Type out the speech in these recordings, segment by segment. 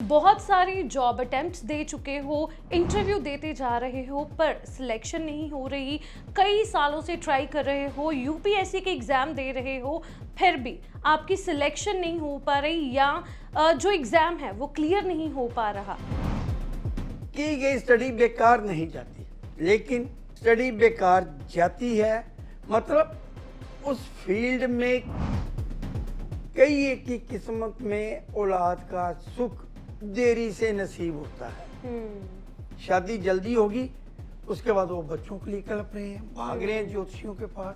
बहुत सारी job attempts दे चुके हो, इंटरव्यू देते जा रहे हो पर सिलेक्शन नहीं हो रही, कई सालों से ट्राई कर रहे हो, यूपीएससी के एग्ज़ाम दे रहे हो, फिर भी आपकी सिलेक्शन नहीं हो पा रही या जो एग्ज़ाम है वो क्लियर नहीं हो पा रहा। की गई स्टडी बेकार नहीं जाती, लेकिन स्टडी बेकार जाती है मतलब उस फील्ड में कई एक की किस्मत में औलाद का सुख देरी से नसीब होता है। शादी जल्दी होगी, उसके बाद वो बच्चों के लिए कलप रहे हैं, भाग रहे हैं ज्योतिषियों के पास।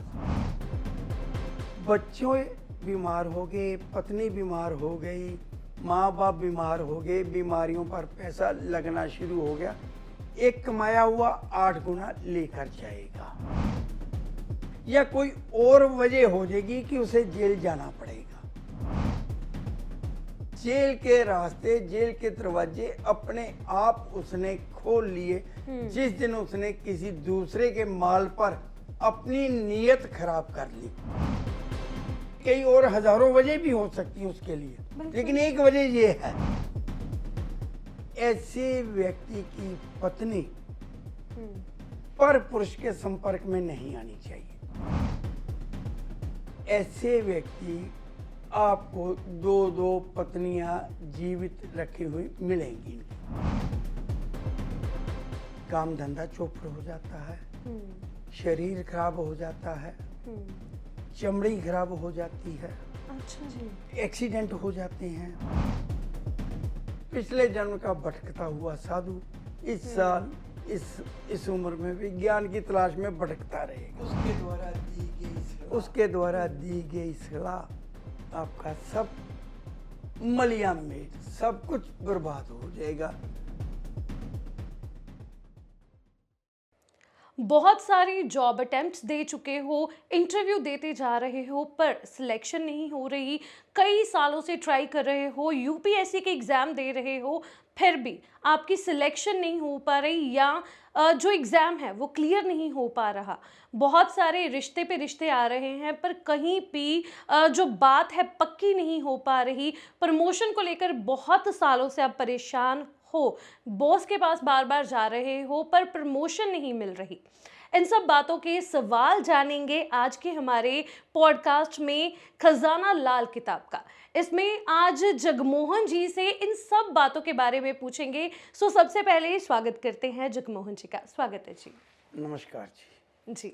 बच्चों बीमार हो गए, पत्नी बीमार हो गई, माँ बाप बीमार हो गए, बीमारियों पर पैसा लगना शुरू हो गया। एक कमाया हुआ 8 गुना लेकर जाएगा, या कोई और वजह हो जाएगी कि उसे जेल जाना पड़ेगा। जेल के रास्ते, जेल के दरवाजे अपने आप उसने खोल लिए जिस दिन उसने किसी दूसरे के माल पर अपनी नीयत खराब कर ली। कई और हजारों वजह भी हो सकती हैं उसके लिए, लेकिन एक वजह ये है, ऐसे व्यक्ति की पत्नी पर पुरुष के संपर्क में नहीं आनी चाहिए। ऐसे व्यक्ति आपको 2-2 पत्नियां जीवित रखी हुई मिलेंगी। काम धंधा चौपट हो जाता है, शरीर खराब हो जाता है, चमड़ी खराब हो जाती है, अच्छा जी, एक्सीडेंट हो जाते हैं। पिछले जन्म का भटकता हुआ साधु इस साल इस उम्र में भी ज्ञान की तलाश में भटकता रहेगा। उसके द्वारा दी गई सलाह आपका सब मलिया में सब कुछ बर्बाद हो जाएगा। बहुत सारी जॉब अटेम्प्ट्स दे चुके हो, इंटरव्यू देते जा रहे हो पर सिलेक्शन नहीं हो रही, कई सालों से ट्राई कर रहे हो, यूपीएससी के एग्ज़ाम दे रहे हो, फिर भी आपकी सिलेक्शन नहीं हो पा रही या जो एग्ज़ाम है वो क्लियर नहीं हो पा रहा। बहुत सारे रिश्ते पे रिश्ते आ रहे हैं पर कहीं भी जो बात है पक्की नहीं हो पा रही। प्रमोशन को लेकर बहुत सालों से आप परेशान हो, बॉस के पास बार बार जा रहे हो पर प्रमोशन नहीं मिल रही। इन सब बातों के सवाल जानेंगे आज के हमारे पॉडकास्ट में खजाना लाल किताब का। इसमें आज जगमोहन जी से इन सब बातों के बारे में पूछेंगे। सो सबसे पहले स्वागत करते हैं जगमोहन जी का। स्वागत है जी। नमस्कार जी।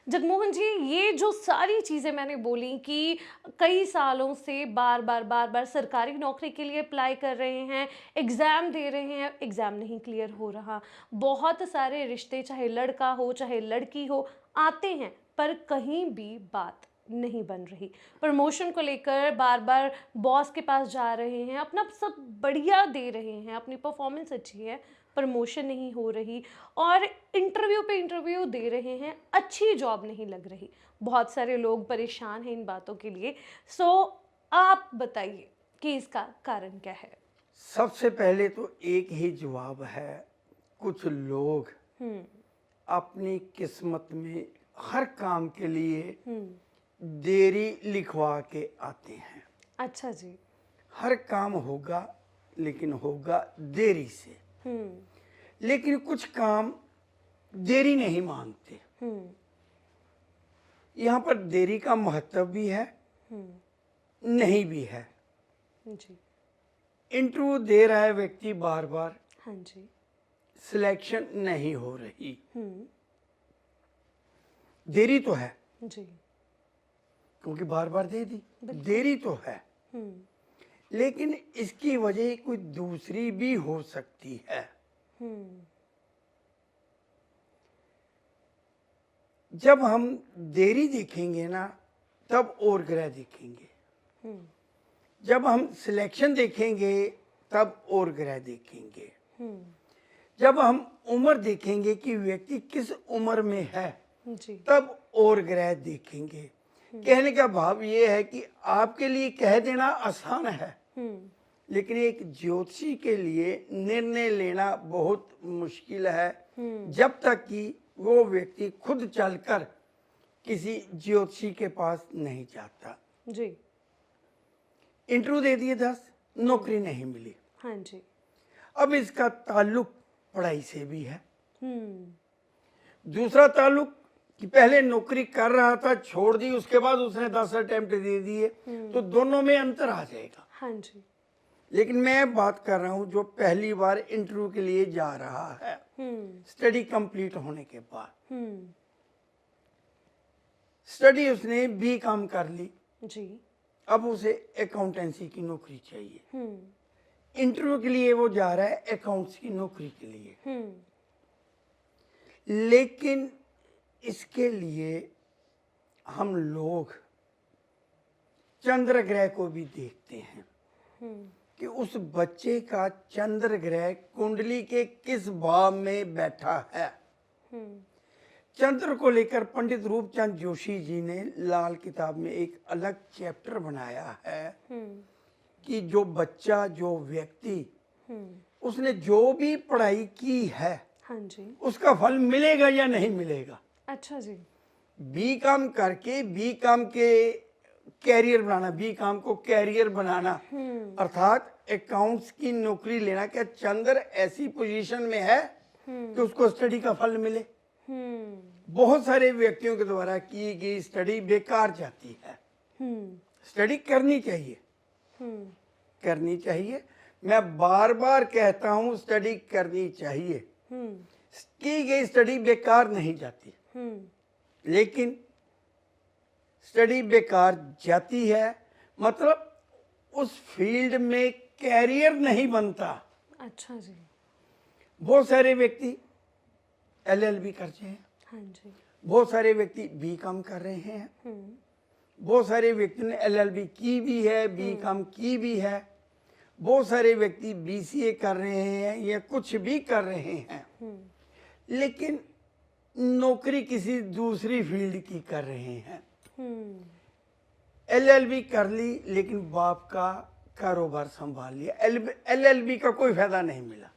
जगमोहन जी, ये जो सारी चीज़ें मैंने बोली कि कई सालों से बार बार सरकारी नौकरी के लिए अप्लाई कर रहे हैं, एग्ज़ाम दे रहे हैं, एग्ज़ाम नहीं क्लियर हो रहा। बहुत सारे रिश्ते, चाहे लड़का हो चाहे लड़की हो, आते हैं पर कहीं भी बात नहीं बन रही। प्रमोशन को लेकर बार बार बॉस के पास जा रहे हैं, अपना सब बढ़िया दे रहे हैं, अपनी परफॉर्मेंस अच्छी है, प्रमोशन नहीं हो रही और इंटरव्यू पे इंटरव्यू दे रहे हैं, अच्छी जॉब नहीं लग रही। बहुत सारे लोग परेशान हैं इन बातों के लिए। सो आप बताइए कि इसका कारण क्या है? सबसे पहले तो एक ही जवाब है, कुछ लोग अपनी किस्मत में हर काम के लिए देरी लिखवा के आते हैं। अच्छा जी। हर काम होगा लेकिन होगा देरी से। लेकिन कुछ काम देरी नहीं मांगते। यहाँ पर देरी का महत्व भी है, नहीं भी है जी। इंटरव्यू दे रहा है व्यक्ति बार बार, हाँ जी। सिलेक्शन नहीं हो रही, देरी तो है जी। क्योंकि बार बार दे दी, देरी तो है, लेकिन इसकी वजह कोई दूसरी भी हो सकती है। जब हम देरी देखेंगे ना, तब और ग्रह देखेंगे। जब हम सिलेक्शन देखेंगे तब और ग्रह देखेंगे। जब हम उम्र देखेंगे कि व्यक्ति किस उम्र में है जी। तब और ग्रह देखेंगे। कहने का भाव ये है कि आपके लिए कह देना आसान है, लेकिन एक ज्योतिषी के लिए निर्णय लेना बहुत मुश्किल है, जब तक कि वो व्यक्ति खुद चलकर किसी ज्योतिषी के पास नहीं जाता। जी। इंटरव्यू दे दिए 10, नौकरी नहीं मिली। हाँ जी। अब इसका ताल्लुक पढ़ाई से भी है। हम्म दूसरा ताल्लुक कि पहले नौकरी कर रहा था, छोड़ दी, उसके बाद उसने 10 अटेम्प्ट दे दिए, तो दोनों में अंतर आ जाएगा। हाँ जी। लेकिन मैं बात कर रहा हूं जो पहली बार इंटरव्यू के लिए जा रहा है, स्टडी कंप्लीट होने के बाद। स्टडी उसने B.Com कर ली, जी। अब उसे अकाउंटेंसी की नौकरी चाहिए। इंटरव्यू के लिए वो जा रहा है अकाउंट्स की नौकरी के लिए। लेकिन इसके लिए हम लोग चंद्र ग्रह को भी देखते हैं कि उस बच्चे का चंद्र ग्रह कुंडली के किस भाव में बैठा है। चंद्र को लेकर पंडित रूपचंद जोशी जी ने लाल किताब में एक अलग चैप्टर बनाया है कि जो बच्चा, जो व्यक्ति, उसने जो भी पढ़ाई की है, हाँ जी। उसका फल मिलेगा या नहीं मिलेगा। अच्छा जी। B.Com करके B.Com के कैरियर बनाना, B.Com को कैरियर बनाना, अर्थात अकाउंट्स की नौकरी लेना, क्या चंद्र ऐसी पोजीशन में है कि उसको स्टडी का फल मिले। बहुत सारे व्यक्तियों के द्वारा की गई स्टडी बेकार जाती है। स्टडी करनी चाहिए, करनी चाहिए। मैं बार बार कहता हूं स्टडी करनी चाहिए। की गई स्टडी बेकार नहीं जाती, लेकिन स्टडी बेकार जाती है मतलब उस फील्ड में कैरियर नहीं बनता। अच्छा जी। बहुत सारे व्यक्ति LLB करते हैं, हाँ जी। बहुत सारे व्यक्ति B.Com कर रहे हैं, बहुत सारे व्यक्ति ने LLB की भी है, B.Com की भी है, बहुत सारे व्यक्ति BCA कर रहे हैं या कुछ भी कर रहे हैं, लेकिन नौकरी किसी दूसरी फील्ड की कर रहे हैं। LLB कर ली लेकिन बाप का कारोबार संभाल लिया, LLB का कोई फायदा नहीं मिला।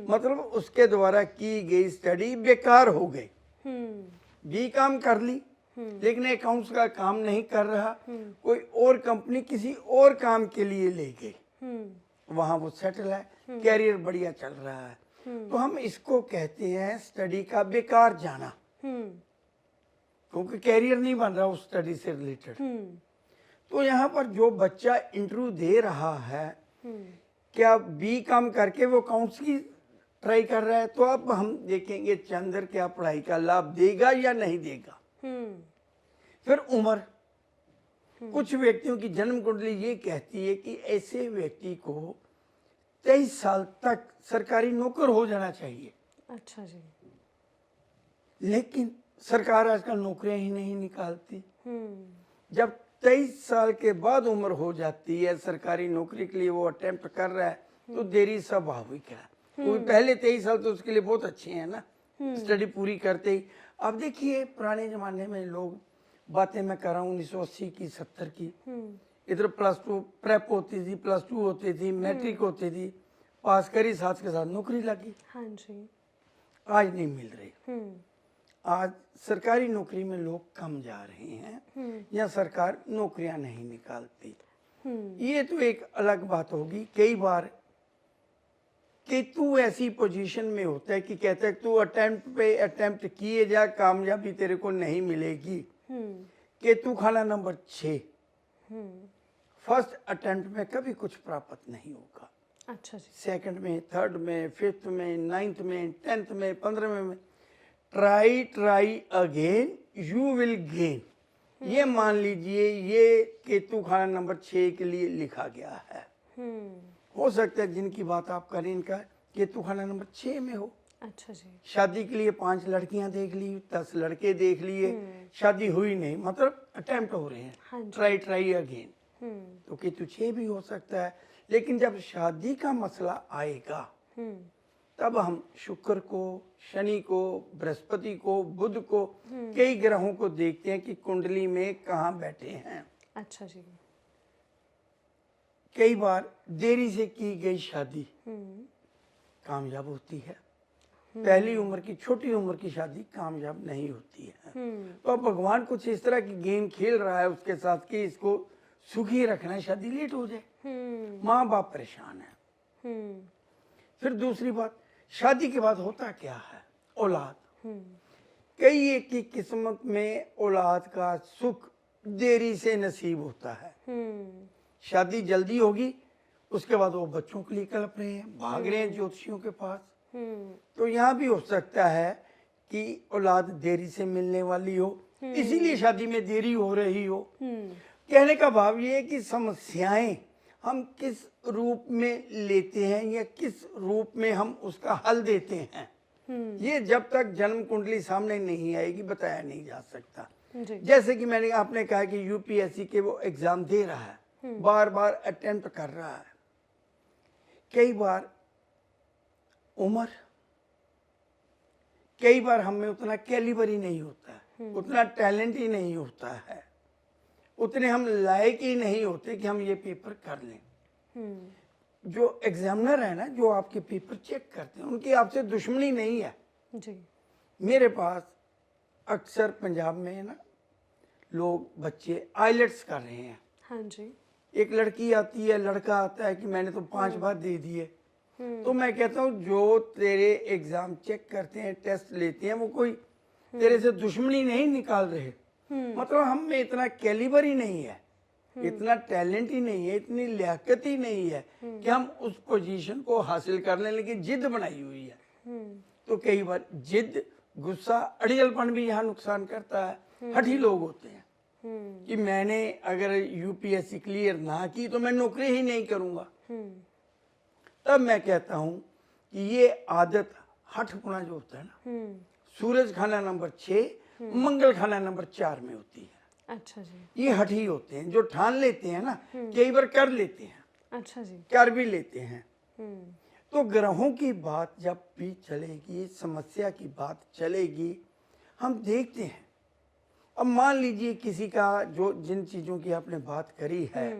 मतलब उसके द्वारा की गई स्टडी बेकार हो गई। B.Com कर ली लेकिन अकाउंट्स का काम नहीं कर रहा, कोई और कंपनी किसी और काम के लिए ले गई, वहां वो सेटल है, कैरियर बढ़िया चल रहा है। तो हम इसको कहते हैं स्टडी का बेकार जाना, क्योंकि कैरियर नहीं बन रहा उस स्टडी से रिलेटेड। तो यहाँ पर जो बच्चा इंटरव्यू दे रहा है, क्या B.Com करके वो अकाउंट्स की ट्राई कर रहा है, तो अब हम देखेंगे चंद्र क्या पढ़ाई का लाभ देगा या नहीं देगा। फिर उम्र, कुछ व्यक्तियों की जन्म कुंडली ये कहती है कि ऐसे व्यक्ति को 23 साल तक सरकारी नौकर हो जाना चाहिए। अच्छा जी। लेकिन सरकार आजकल नौकरियां ही नहीं निकालती। जब 23 साल के बाद उम्र हो जाती है, सरकारी नौकरी के लिए वो अटेम्प्ट कर रहा है, तो देरी स्वाभाविक है। कोई पहले 23 साल तो उसके लिए बहुत अच्छे हैं ना, स्टडी पूरी करते ही। अब देखिए पुराने जमाने में लोग, बातें मैं कर रहा हूँ 1980 की 70 की, इधर +2 प्रेप होती थी, +2 होती थी, मैट्रिक होती थी, पास करी, साथ के साथ नौकरी लगी। हाँ जी। आज नहीं मिल रही। आज सरकारी नौकरी में लोग कम जा रहे हैं या सरकार नौकरियां नहीं निकालती। ये तो एक अलग बात होगी। कई बार कि तू ऐसी पोजीशन में होता है कि कहता है तू अटेम्प्ट पे अटेम्प्ट किए जा, कामयाबी तेरे को नहीं मिलेगी। कि तू खाना नंबर 6, फर्स्ट अटेम्प्ट में कभी कुछ प्राप्त नहीं होगा। अच्छा जी। सेकंड में, थर्ड में, फिफ्थ में, 9th में, 10th में, 15वें में, try again you will gain. ये मान लीजिए ये केतु खाना नंबर 6 के लिए लिखा गया है। हो सकता है जिनकी बात आप करें इनका केतु खाना नंबर 6 में हो। अच्छा जी। शादी के लिए 5 लड़कियां देख ली, 10 लड़के देख लिए, शादी हुई नहीं, मतलब अटेम्प्ट हो रहे हैं। हाँ जी। ट्राई अगेन, तो केतु 6 भी हो सकता है। लेकिन जब शादी का मसला आएगा तब हम शुक्र को, शनि को, बृहस्पति को, बुध को, कई ग्रहों को देखते हैं कि कुंडली में कहाँ बैठे हैं। अच्छा जी। कई बार देरी से की गई शादी कामयाब होती है, पहली उम्र की, छोटी उम्र की शादी कामयाब नहीं होती है। तो अब भगवान कुछ इस तरह की गेम खेल रहा है उसके साथ कि इसको सुखी रखना है, शादी लेट हो जाए, माँ बाप परेशान है। फिर दूसरी बात, शादी के बाद होता क्या है, औलाद। कई एक की किस्मत में औलाद का सुख देरी से नसीब होता है। शादी जल्दी होगी, उसके बाद वो बच्चों के लिए कल्प रहे हैं, भाग रहे हैं ज्योतिषियों के पास। तो यहाँ भी हो सकता है कि औलाद देरी से मिलने वाली हो, इसीलिए शादी में देरी हो रही हो। कहने का भाव ये है कि समस्याएं हम किस रूप में लेते हैं या किस रूप में हम उसका हल देते हैं, ये जब तक जन्म कुंडली सामने नहीं आएगी बताया नहीं जा सकता। जैसे कि आपने कहा कि यूपीएससी के वो एग्जाम दे रहा है, बार बार अटेम्प्ट कर रहा है, कई बार उम्र, कई बार हमें उतना कैलिबर ही नहीं होता है, उतना टैलेंट ही नहीं होता है, उतने हम लायक ही नहीं होते कि हम ये पेपर कर लें। जो एग्जामिनर है ना, जो आपके पेपर चेक करते हैं, उनकी आपसे दुश्मनी नहीं है जी। मेरे पास अक्सर पंजाब में ना लोग, बच्चे आइलेट्स कर रहे हैं। हाँ जी। एक लड़की आती है, लड़का आता है कि मैंने तो 5 बार दे दिए। तो मैं कहता हूँ जो तेरे एग्जाम चेक करते हैं, टेस्ट लेते हैं, वो कोई तेरे से दुश्मनी नहीं निकाल रहे। मतलब हम में इतना कैलिबर ही नहीं है, इतना टैलेंट ही नहीं है, इतनी लियाकत ही नहीं है कि हम उस पोजीशन को हासिल कर लें, लेकिन जिद बनाई हुई है। तो कई बार जिद, गुस्सा, अड़ियलपन भी यहाँ नुकसान करता है। हठी लोग होते हैं कि मैंने अगर यूपीएससी क्लियर ना की तो मैं नौकरी ही नहीं करूंगा। तब मैं कहता हूं कि ये आदत, हठपुना जो होता है ना, सूरज खाना नंबर 6, मंगल खाना नंबर 4 में होती है। अच्छा जी। ये हठी होते हैं जो ठान लेते हैं ना, कई बार कर लेते हैं। अच्छा जी। कर भी लेते हैं। तो ग्रहों की बात जब भी चलेगी, समस्या की बात चलेगी, हम देखते हैं। अब मान लीजिए किसी का, जो जिन चीजों की आपने बात करी है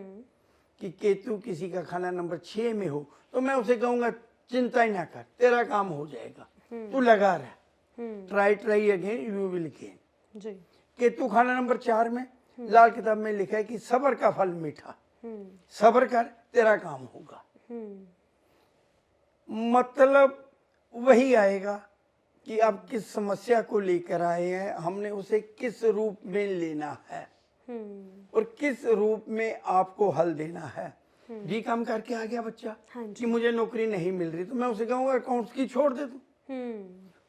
कि केतु किसी का खाना नंबर 6 में हो, तो मैं उसे कहूंगा चिंता ही ना कर, तेरा काम हो जाएगा, तू लगा रहा, try again you will gain जी। केतु खाना नंबर 4 में, लाल किताब में लिखा है कि सब्र का फल मीठा, सब्र कर, तेरा काम होगा। मतलब वही आएगा कि आप किस समस्या को लेकर आए हैं, हमने उसे किस रूप में लेना है और किस रूप में आपको हल देना है। जी काम करके आ गया बच्चा कि मुझे नौकरी नहीं मिल रही, तो मैं उसे कहूंगा अकाउंट्स की छोड़ दे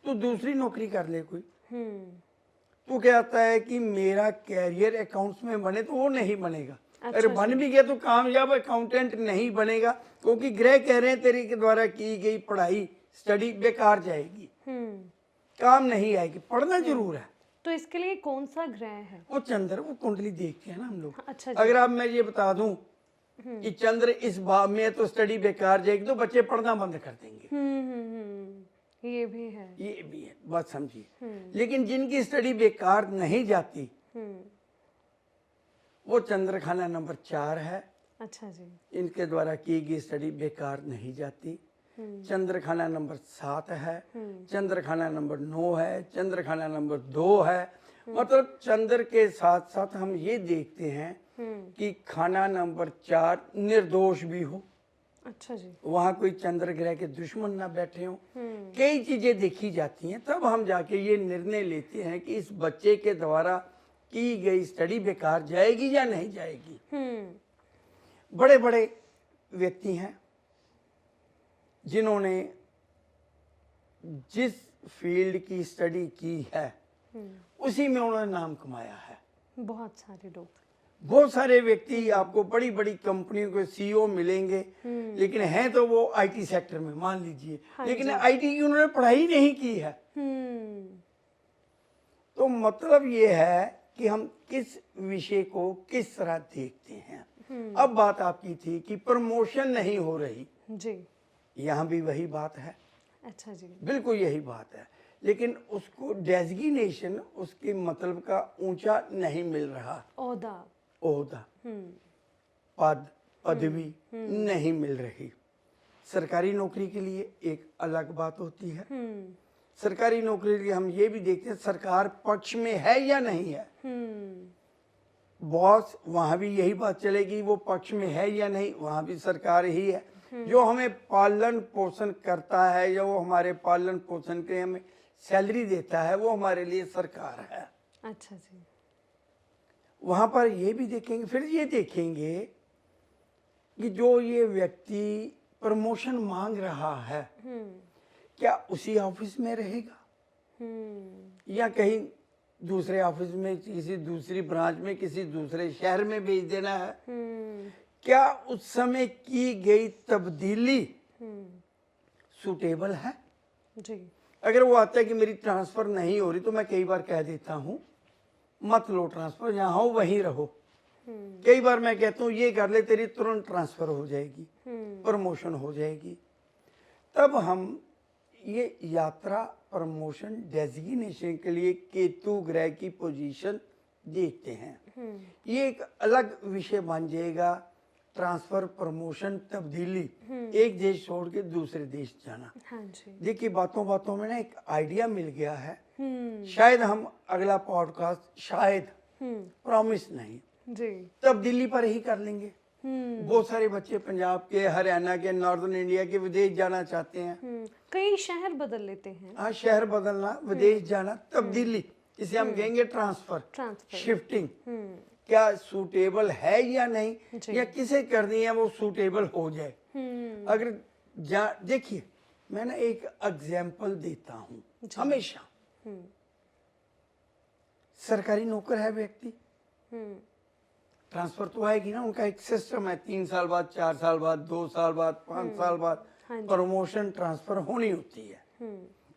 तू दूसरी नौकरी कर ले कोई। तू कहता है कि मेरा कैरियर अकाउंट्स में बने, तो वो नहीं बनेगा। अच्छा, अरे बन भी गया तो कामयाब अकाउंटेंट नहीं बनेगा, क्योंकि ग्रह कह रहे हैं तेरे के द्वारा की गई पढ़ाई, स्टडी बेकार जाएगी, काम नहीं आएगी। पढ़ना जरूर है। तो इसके लिए कौन सा ग्रह है? वो चंद्र, वो कुंडली देखते हैं ना हम लोग। अच्छा, अगर आप मैं ये बता दूं कि चंद्र इस भाव में है तो स्टडी बेकार जाएगी, तो बच्चे पढ़ना बंद कर देंगे। ये भी है, ये भी है, बात समझिए। लेकिन जिनकी स्टडी बेकार नहीं जाती, वो चंद्र खाना नंबर 4 है। अच्छा जी। इनके द्वारा की गई स्टडी बेकार नहीं जाती। चंद्र खाना नंबर 7 है, चंद्र खाना नंबर 9 है, चंद्र खाना नंबर 2 है। मतलब चंद्र के साथ साथ हम ये देखते हैं कि खाना नंबर 4 निर्दोष भी हो। अच्छा जी। वहां कोई चंद्र ग्रह के दुश्मन ना बैठे हो। कई चीजें देखी जाती हैं, तब हम जाके ये निर्णय लेते हैं कि इस बच्चे के द्वारा की गई स्टडी बेकार जाएगी या नहीं जाएगी। बड़े बड़े व्यक्ति हैं जिन्होंने जिस फील्ड की स्टडी की है उसी में उन्होंने नाम कमाया है। बहुत सारे लोग, बहुत सारे व्यक्ति आपको बड़ी बड़ी कंपनियों के सीईओ मिलेंगे, लेकिन हैं तो वो आईटी सेक्टर में मान लीजिए। हाँ, लेकिन आईटी की उन्होंने पढ़ाई नहीं की है। तो मतलब ये है कि हम किस विषय को किस तरह देखते हैं। अब बात आपकी थी कि प्रमोशन नहीं हो रही जी, यहाँ भी वही बात है। अच्छा जी, बिल्कुल यही बात है, लेकिन उसको डेजिग्नेशन, उसके मतलब का ऊंचा नहीं मिल रहा। ओहदा, पद, पदवी नहीं मिल रही। सरकारी नौकरी के लिए एक अलग बात होती है। सरकारी नौकरी के लिए हम ये भी देखते हैं सरकार पक्ष में है या नहीं है। बॉस, वहां भी यही बात चलेगी, वो पक्ष में है या नहीं, वहां भी सरकार ही है। जो हमें पालन पोषण करता है या वो हमारे पालन पोषण के हमें सैलरी देता है, वो हमारे लिए सरकार है। अच्छा जी। वहां पर ये भी देखेंगे, फिर ये देखेंगे कि जो ये व्यक्ति प्रमोशन मांग रहा है क्या उसी ऑफिस में रहेगा या कहीं दूसरे ऑफिस में, किसी दूसरी ब्रांच में, किसी दूसरे शहर में भेज देना है। क्या उस समय की गई तब्दीली सूटेबल है जी। अगर वो आता है कि मेरी ट्रांसफर नहीं हो रही तो मैं कई बार कह देता हूं मत लो ट्रांसफर, जहां हो वहीं रहो। कई बार मैं कहता हूँ ये कर ले, तेरी तुरंत ट्रांसफर हो जाएगी, प्रमोशन हो जाएगी। तब हम ये यात्रा प्रमोशन डेजिग्नेशन के लिए केतु ग्रह की पोजीशन देखते हैं। ये एक अलग विषय बन जाएगा, ट्रांसफर प्रमोशन तब्दीली, एक देश छोड़ के दूसरे देश जाना। हाँ जी। देखिए बातों बातों में ना एक आइडिया मिल गया है। शायद हम अगला पॉडकास्ट, शायद, प्रॉमिस नहीं, जी। तब्दीली पर ही कर लेंगे। बहुत सारे बच्चे पंजाब के, हरियाणा के, नॉर्दर्न इंडिया के विदेश जाना चाहते हैं। कई शहर बदल लेते हैं। हाँ, शहर बदलना, विदेश जाना, तब्दीली, इसे हम कहेंगे ट्रांसफर, शिफ्टिंग। क्या सूटेबल है या नहीं, या किसे करनी है वो सूटेबल हो जाए। अगर देखिए मैं ना एक एग्जाम्पल देता हूँ हमेशा। सरकारी नौकर है व्यक्ति, ट्रांसफर तो आएगी ना, उनका एक सिस्टम है, 3 साल बाद, 4 साल बाद, 2 साल बाद, 5 साल बाद प्रमोशन ट्रांसफर होनी होती है।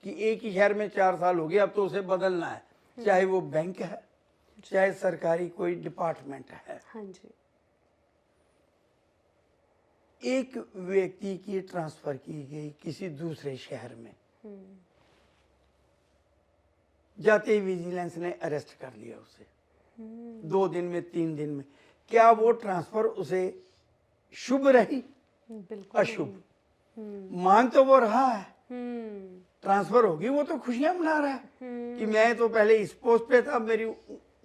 कि एक ही शहर में 4 साल हो गए, अब तो उसे बदलना है, चाहे वो बैंक है चाहे सरकारी कोई डिपार्टमेंट है। हाँ जी। एक व्यक्ति की ट्रांसफर की गई किसी दूसरे शहर में, जाते ही विजिलेंस ने अरेस्ट कर लिया उसे 2 दिन में, 3 दिन में। क्या वो ट्रांसफर उसे शुभ रही? बिल्कुल अशुभ। मांग तो वो रहा है, ट्रांसफर होगी, वो तो खुशियां मना रहा है कि मैं तो पहले इस पोस्ट पे था, मेरी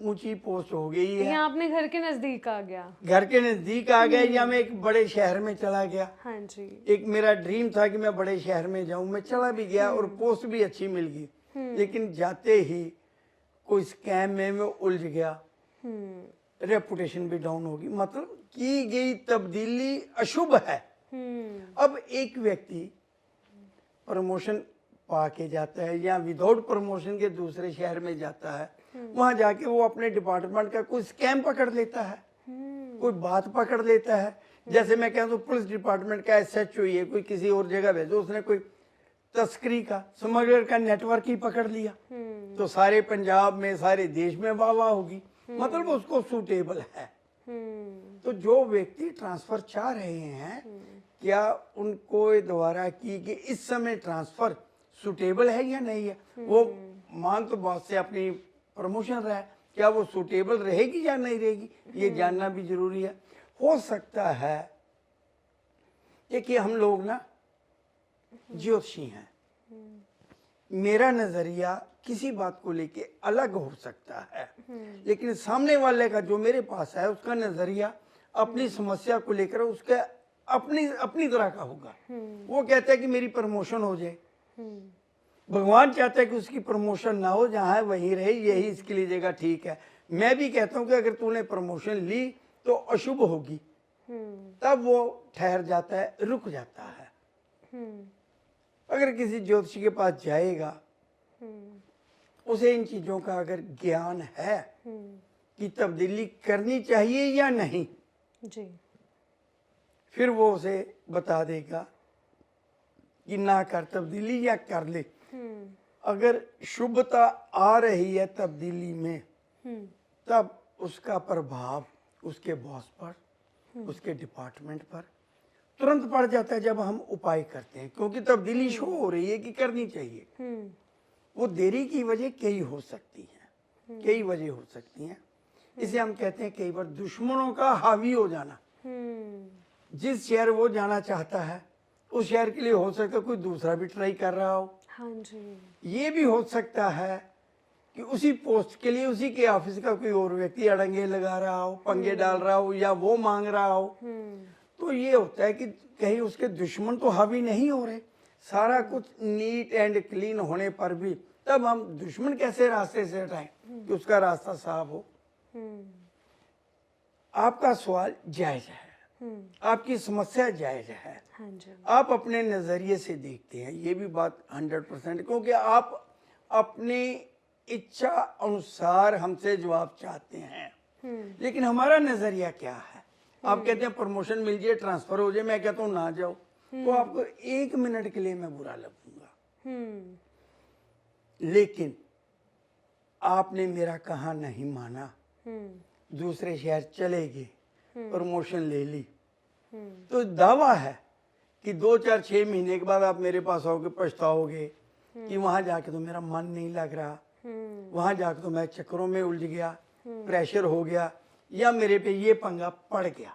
ऊंची पोस्ट हो गई है, या अपने घर के नजदीक आ गया, घर के नजदीक आ गया, या मैं एक बड़े शहर में चला गया। हाँ जी। एक मेरा ड्रीम था कि मैं बड़े शहर में जाऊं, मैं चला भी गया और पोस्ट भी अच्छी मिल गई, लेकिन जाते ही कोई स्कैम में मैं उलझ गया, रेपुटेशन भी डाउन होगी। मतलब की गई तब्दीली अशुभ है। अब एक व्यक्ति प्रमोशन पाके जाता है या विदाउट प्रमोशन के दूसरे शहर में जाता है, वहां जाके वो अपने डिपार्टमेंट का कोई स्कैम पकड़ लेता है, कोई बात पकड़ लेता है। जैसे मैं कहूँ तो पुलिस डिपार्टमेंट का SHO है, कोई किसी और जगह भेजो, उसने कोई तस्करी का, स्मगलर का नेटवर्क ही पकड़ लिया, तो सारे पंजाब में, सारे देश में वाह वाह होगी। मतलब उसको सूटेबल है। तो जो व्यक्ति ट्रांसफर चाह रहे हैं, क्या उनको द्वारा की कि इस समय ट्रांसफर सूटेबल है या नहीं है? वो मांग तो बहुत से अपनी प्रमोशन रहा है, क्या वो सूटेबल रहेगी या नहीं रहेगी, ये जानना भी जरूरी है। हो सकता है कि हम लोग ना ज्योतिषी हैं, मेरा नजरिया किसी बात को लेके अलग हो सकता है, लेकिन सामने वाले का जो मेरे पास है उसका नजरिया अपनी समस्या को लेकर उसका अपनी तरह का होगा। वो कहता है कि मेरी प्रमोशन हो जाए, भगवान चाहता है कि उसकी प्रमोशन ना हो, जहां है वहीं रहे, यही इसके लिए जगह ठीक है। मैं भी कहता हूं कि अगर तूने प्रमोशन ली तो अशुभ होगी, तब वो ठहर जाता है, रुक जाता है। अगर किसी ज्योतिषी के पास जाएगा, उसे इन चीजों का अगर ज्ञान है कि तब्दीली करनी चाहिए या नहीं जी, फिर वो उसे बता देगा कि ना कर तब्दीली या कर ले। अगर शुभता आ रही है तब्दीली में, तब उसका प्रभाव उसके बॉस पर, उसके डिपार्टमेंट पर तुरंत पड़ जाता है जब हम उपाय करते हैं, क्योंकि तब्दीली शो हो रही है कि करनी चाहिए। वो देरी की वजह कई हो सकती है, कई वजह हो सकती हैं। इसे हम कहते हैं कई बार दुश्मनों का हावी हो जाना। जिस शहर वो जाना चाहता है, उस शहर के लिए हो सकता है कोई दूसरा भी ट्राई कर रहा हो। हाँ जी। ये भी हो सकता है कि उसी पोस्ट के लिए उसी के ऑफिस का कोई और व्यक्ति अड़ंगे लगा रहा हो, पंगे डाल रहा हो, या वो मांग रहा हो। उसको ये होता है कि कहीं उसके दुश्मन तो हावी नहीं हो रहे, सारा कुछ नीट एंड क्लीन होने पर भी तब हम दुश्मन कैसे रास्ते से हटाएं कि उसका रास्ता साफ हो। आपका सवाल जायज है, आपकी समस्या जायज है। हाँ जी। आप अपने नजरिए से देखते हैं, ये भी बात 100%, क्योंकि आप अपनी इच्छा अनुसार हमसे जवाब चाहते हैं। लेकिन हमारा नजरिया क्या है? आप कहते हैं प्रमोशन मिल जाए, ट्रांसफर हो जाए, मैं कहता हूँ ना जाओ, तो आपको 1 मिनट के लिए मैं बुरा लगूंगा। लेकिन आपने मेरा कहा नहीं माना, दूसरे शहर चले गए, प्रमोशन ले ली, तो दावा है कि 2 4 6 महीने के बाद आप मेरे पास आओगे, पछताओगे कि वहां जाके तो मेरा मन नहीं लग रहा, वहां जाके तो मैं चक्करों में उलझ गया, प्रेशर हो गया, या मेरे पे ये पंगा पड़ गया।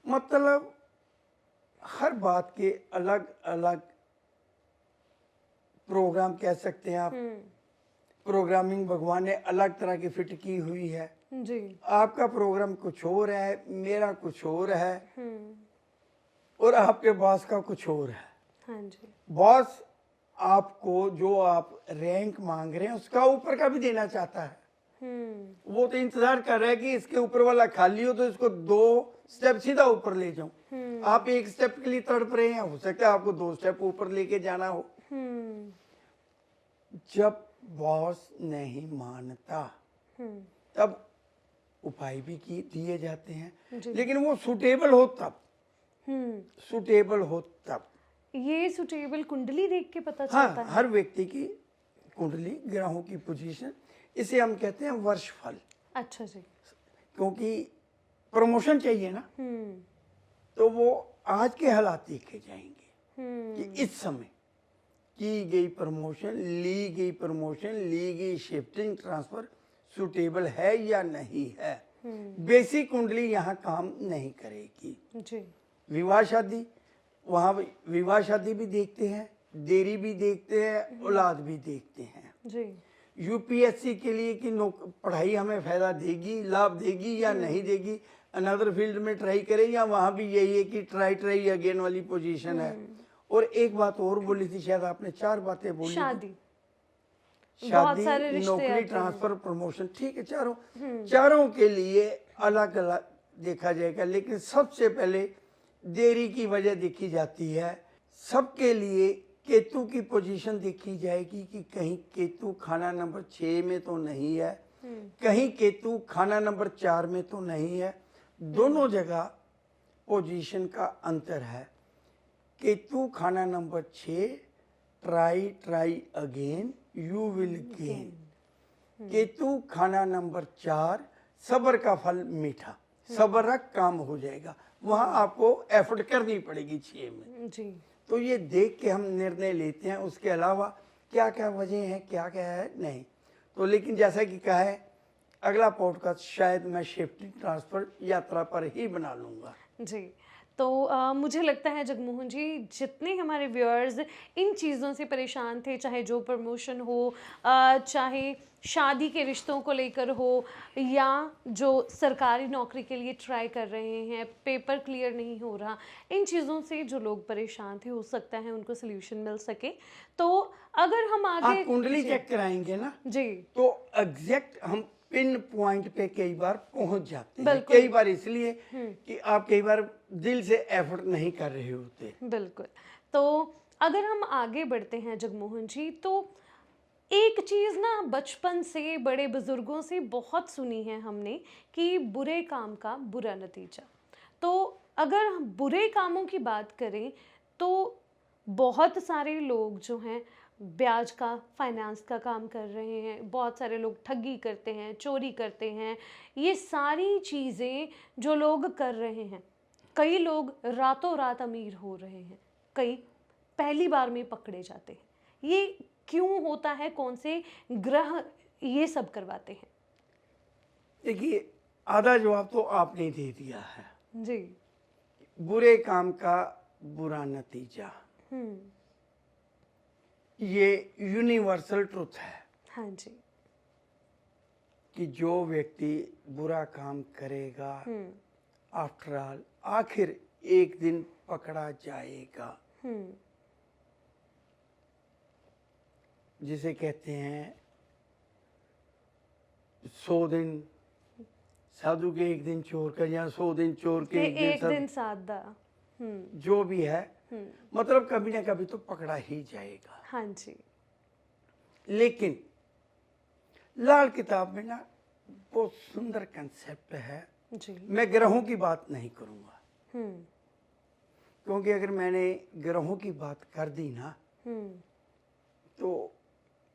मतलब हर बात के अलग अलग प्रोग्राम कह सकते हैं आप, प्रोग्रामिंग भगवान ने अलग तरह की फिट की हुई है जी। आपका प्रोग्राम कुछ और है, मेरा कुछ और है, और आपके बॉस का कुछ और है। हाँ जी। बॉस आपको जो आप रैंक मांग रहे हैं उसका ऊपर का भी देना चाहता है। वो तो इंतजार कर रहा है कि इसके ऊपर वाला खाली हो तो इसको 2 स्टेप सीधा ऊपर ले जाऊं। आप 1 स्टेप के लिए तड़प रहे हैं, हो सकता है आपको 2 स्टेप ऊपर लेके जाना हो। जब बॉस नहीं मानता तब उपाय भी दिए जाते हैं, लेकिन वो सुटेबल हो तब, सुटेबल हो तब। ये सुटेबल कुंडली देख के पता चलता हाँ, है। हर व्यक्ति की कुंडली, ग्रहों की पोजीशन, इसे हम कहते हैं वर्षफल। अच्छा जी। क्योंकि प्रमोशन चाहिए ना, तो वो आज के हालात देखे जाएंगे कि इस समय की गई प्रमोशन, ली गई शिफ्टिंग, ट्रांसफर सुटेबल है या नहीं है। बेसिक कुंडली यहाँ काम नहीं करेगी। जी। विवाह शादी, वहाँ विवाह शादी भी देखते हैं, देरी भी देखते हैं, औलाद भी देखते हैं। जी। यूपीएससी के लिए कि पढ़ाई हमें फायदा देगी, लाभ देगी या नहीं देगी, अनदर फील्ड में ट्राई करें, या वहाँ भी यही है कि ट्राई अगेन वाली पोजीशन है। और एक बात और बोली थी, शायद आपने 4 बातें बोली। शादी, बहुत शादी, सारे रिश्ते आते नौकरी, हैं। ट्रांसफर, प्रमोशन, ठीक है, चारों के लिए अलग अलग देखा जाएगा। लेकिन सबसे पहले देरी की वजह देखी जाती है। सबके लिए केतु की पोजीशन देखी जाएगी कि कहीं केतु खाना नंबर 6 में तो नहीं है, कहीं केतु खाना नंबर 4 में तो नहीं है। दोनों जगह पोजीशन का अंतर है। केतु खाना number 6, try again you will gain. Ketu खाना नंबर 4, सब्र का फल मीठा, सब्र रख काम हो जाएगा। वहां आपको एफर्ट करनी पड़ेगी 6 में। जी। तो ये देख के हम निर्णय लेते हैं, उसके अलावा क्या क्या वजह है, क्या क्या है नहीं। तो लेकिन जैसा कि कहा है, अगला पॉडकास्ट शायद मैं शिफ्टिंग ट्रांसफर यात्रा पर ही बना लूँगा। जी। तो मुझे लगता है जगमोहन जी, जितने हमारे व्यूअर्स इन चीज़ों से परेशान थे, चाहे जो प्रमोशन हो, चाहे शादी के रिश्तों को लेकर हो, या जो सरकारी नौकरी के लिए ट्राई कर रहे हैं, पेपर क्लियर नहीं हो रहा, इन चीज़ों से जो लोग परेशान थे, हो सकता है उनको सोल्यूशन मिल सके। तो अगर हम आगे आप कुंडली चेक कराएंगे ना, जी, तो एग्जैक्ट हम पिन पॉइंट पे कई बार पहुंच जाते हैं। बिल्कुल। कई बार इसलिए कि आप कई बार दिल से एफर्ट नहीं कर रहे होते। बिल्कुल। तो अगर हम आगे बढ़ते हैं जगमोहन जी, तो एक चीज़ ना बचपन से बड़े बुजुर्गों से बहुत सुनी है हमने कि बुरे काम का बुरा नतीजा। तो अगर हम बुरे कामों की बात करें तो बहुत सारे लोग जो हैं ब्याज का, फाइनेंस का काम कर रहे हैं, बहुत सारे लोग ठगी करते हैं, चोरी करते हैं, ये सारी चीज़ें जो लोग कर रहे हैं, कई लोग रातों रात अमीर हो रहे हैं, कई पहली बार में पकड़े जाते हैं। ये क्यों होता है? कौन से ग्रह ये सब करवाते हैं? देखिए, आधा जवाब तो आपने दे दिया है। जी। बुरे काम का बुरा नतीजा, ये यूनिवर्सल ट्रुथ है हाँ जी। कि जो व्यक्ति बुरा काम करेगा आफ्टर ऑल आखिर एक दिन पकड़ा जाएगा, जिसे कहते हैं 100 दिन साधु के एक दिन चोर का, या 100 दिन चोर के एक दिन एक दिन साधा। जो भी है, मतलब कभी ना कभी तो पकड़ा ही जाएगा। हाँ जी। लेकिन लाल किताब में ना बहुत सुंदर कंसेप्ट है। जी। मैं ग्रहों की बात नहीं करूंगा, क्योंकि अगर मैंने ग्रहों की बात कर दी ना तो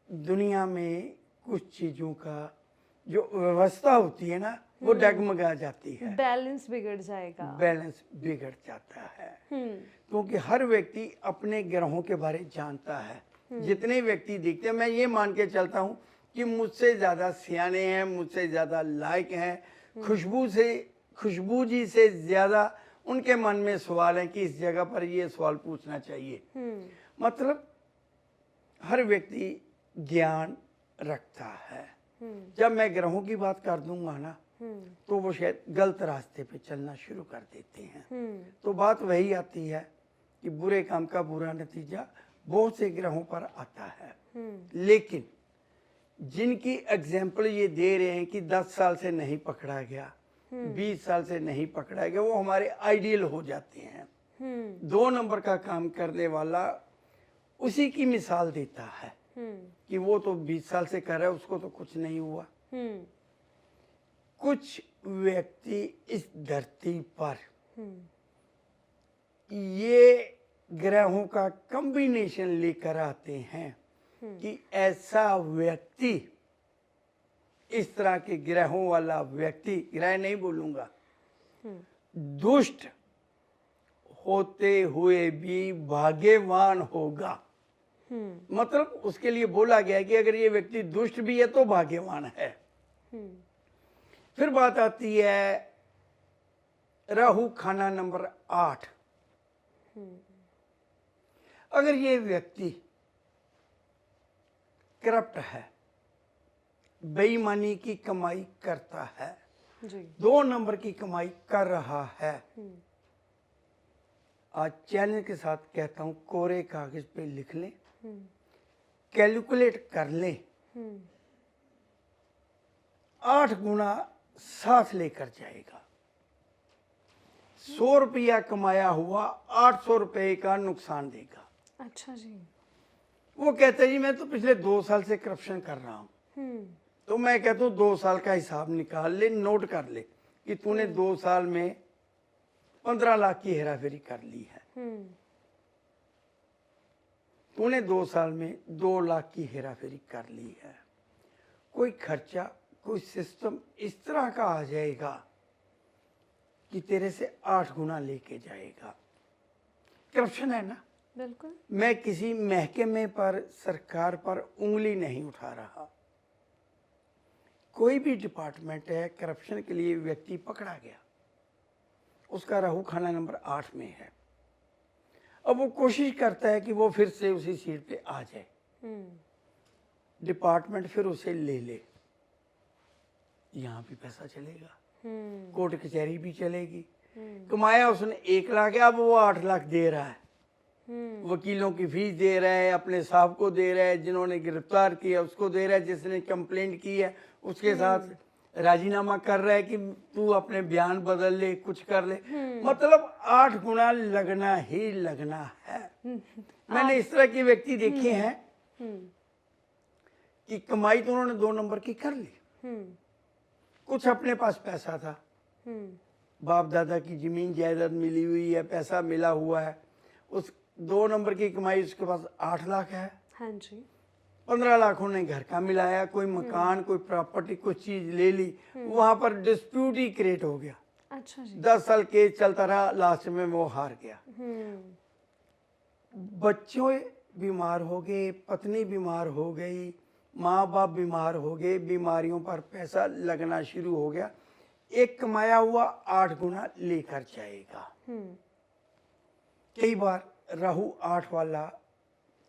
दुनिया में कुछ चीजों का जो व्यवस्था होती है ना वो डगमगा जाती है, बैलेंस बिगड़ जाएगा। बैलेंस बिगड़ जाता है। क्योंकि हर व्यक्ति अपने ग्रहों के बारे में जानता है। जितने व्यक्ति दिखते हैं, मैं ये मान के चलता हूँ कि मुझसे ज्यादा सियाने हैं, मुझसे ज्यादा लायक हैं, खुशबू जी से ज्यादा उनके मन में सवाल है कि इस जगह पर ये सवाल पूछना चाहिए। मतलब हर व्यक्ति ज्ञान रखता है। जब मैं ग्रहों की बात कर दूंगा ना तो वो शायद गलत रास्ते पे चलना शुरू कर देते हैं। तो बात वही आती है कि बुरे काम का बुरा नतीजा बहुत से ग्रहों पर आता है। लेकिन जिनकी एग्जाम्पल ये दे रहे हैं कि 10 साल से नहीं पकड़ा गया, 20 साल से नहीं पकड़ा गया, वो हमारे आइडियल हो जाते हैं। 2 नंबर का काम करने वाला उसी की मिसाल देता है कि वो तो 20 साल से कर रहा है, उसको तो कुछ नहीं हुआ। कुछ व्यक्ति इस धरती पर ये ग्रहों का कॉम्बिनेशन लेकर आते हैं कि ऐसा व्यक्ति, इस तरह के ग्रहों वाला व्यक्ति, ग्रह नहीं बोलूंगा, दुष्ट होते हुए भी भाग्यवान होगा। मतलब उसके लिए बोला गया है कि अगर ये व्यक्ति दुष्ट भी है तो भाग्यवान है। फिर बात आती है राहु खाना नंबर 8। अगर ये व्यक्ति करप्ट है, बेईमानी की कमाई करता है, जी। 2 नंबर की कमाई कर रहा है, आज चैलेंज के साथ कहता हूं, कोरे कागज पे लिख लें, कैलकुलेट कर लें, 8 गुना साथ लेकर जाएगा। 100 रुपया कमाया हुआ 800 रुपये का नुकसान देगा। अच्छा जी। वो कहते हैं जी मैं तो पिछले 2 साल से करप्शन कर रहा हूं। तो मैं कहता हूं 2 साल का हिसाब निकाल ले, नोट कर ले कि तूने 2 साल में 15 लाख की हेराफेरी कर ली है। तूने 2 साल में 2 लाख की हेराफेरी कर ली है। कोई खर्चा, कोई सिस्टम इस तरह का आ जाएगा कि तेरे से 8 गुना लेके जाएगा। करप्शन है ना। बिल्कुल। मैं किसी महकमे पर, सरकार पर उंगली नहीं उठा रहा। कोई भी डिपार्टमेंट है, करप्शन के लिए व्यक्ति पकड़ा गया, उसका राहु खाना नंबर 8 में है। अब वो कोशिश करता है कि वो फिर से उसी सीट पे आ जाए, डिपार्टमेंट फिर उसे ले ले, यहाँ भी पैसा चलेगा, कोर्ट कचहरी भी चलेगी। कमाया उसने 1 लाख है, अब वो 8 लाख दे रहा है, वकीलों की फीस दे रहा है, अपने साहब को दे रहा है, जिन्होंने गिरफ्तार किया उसको दे रहा है, जिसने कंप्लेंट की है उसके साथ राजीनामा कर रहा है कि तू अपने बयान बदल ले, कुछ कर ले। मतलब 8 गुना लगना ही लगना है। मैंने इस तरह के व्यक्ति देखे हैं कि कमाई तो उन्होंने 2 नंबर की कर ली, कुछ अपने पास पैसा था, बाप दादा की जमीन जायदाद मिली हुई है, पैसा मिला हुआ है, उस 2 नंबर की कमाई उसके पास 8 लाख है। हाँ जी। 15 लाख उन्होंने घर का मिलाया, कोई मकान, कोई प्रॉपर्टी, कुछ चीज ले ली, वहां पर डिस्प्यूट ही क्रिएट हो गया। अच्छा जी। 10 साल केस चलता रहा, लास्ट में वो हार गया। बच्चों बीमार हो गए, पत्नी बीमार हो गई, माँ बाप बीमार हो गए, बीमारियों पर पैसा लगना शुरू हो गया। एक कमाया हुआ 8 गुना लेकर जाएगा। कई बार राहु 8 वाला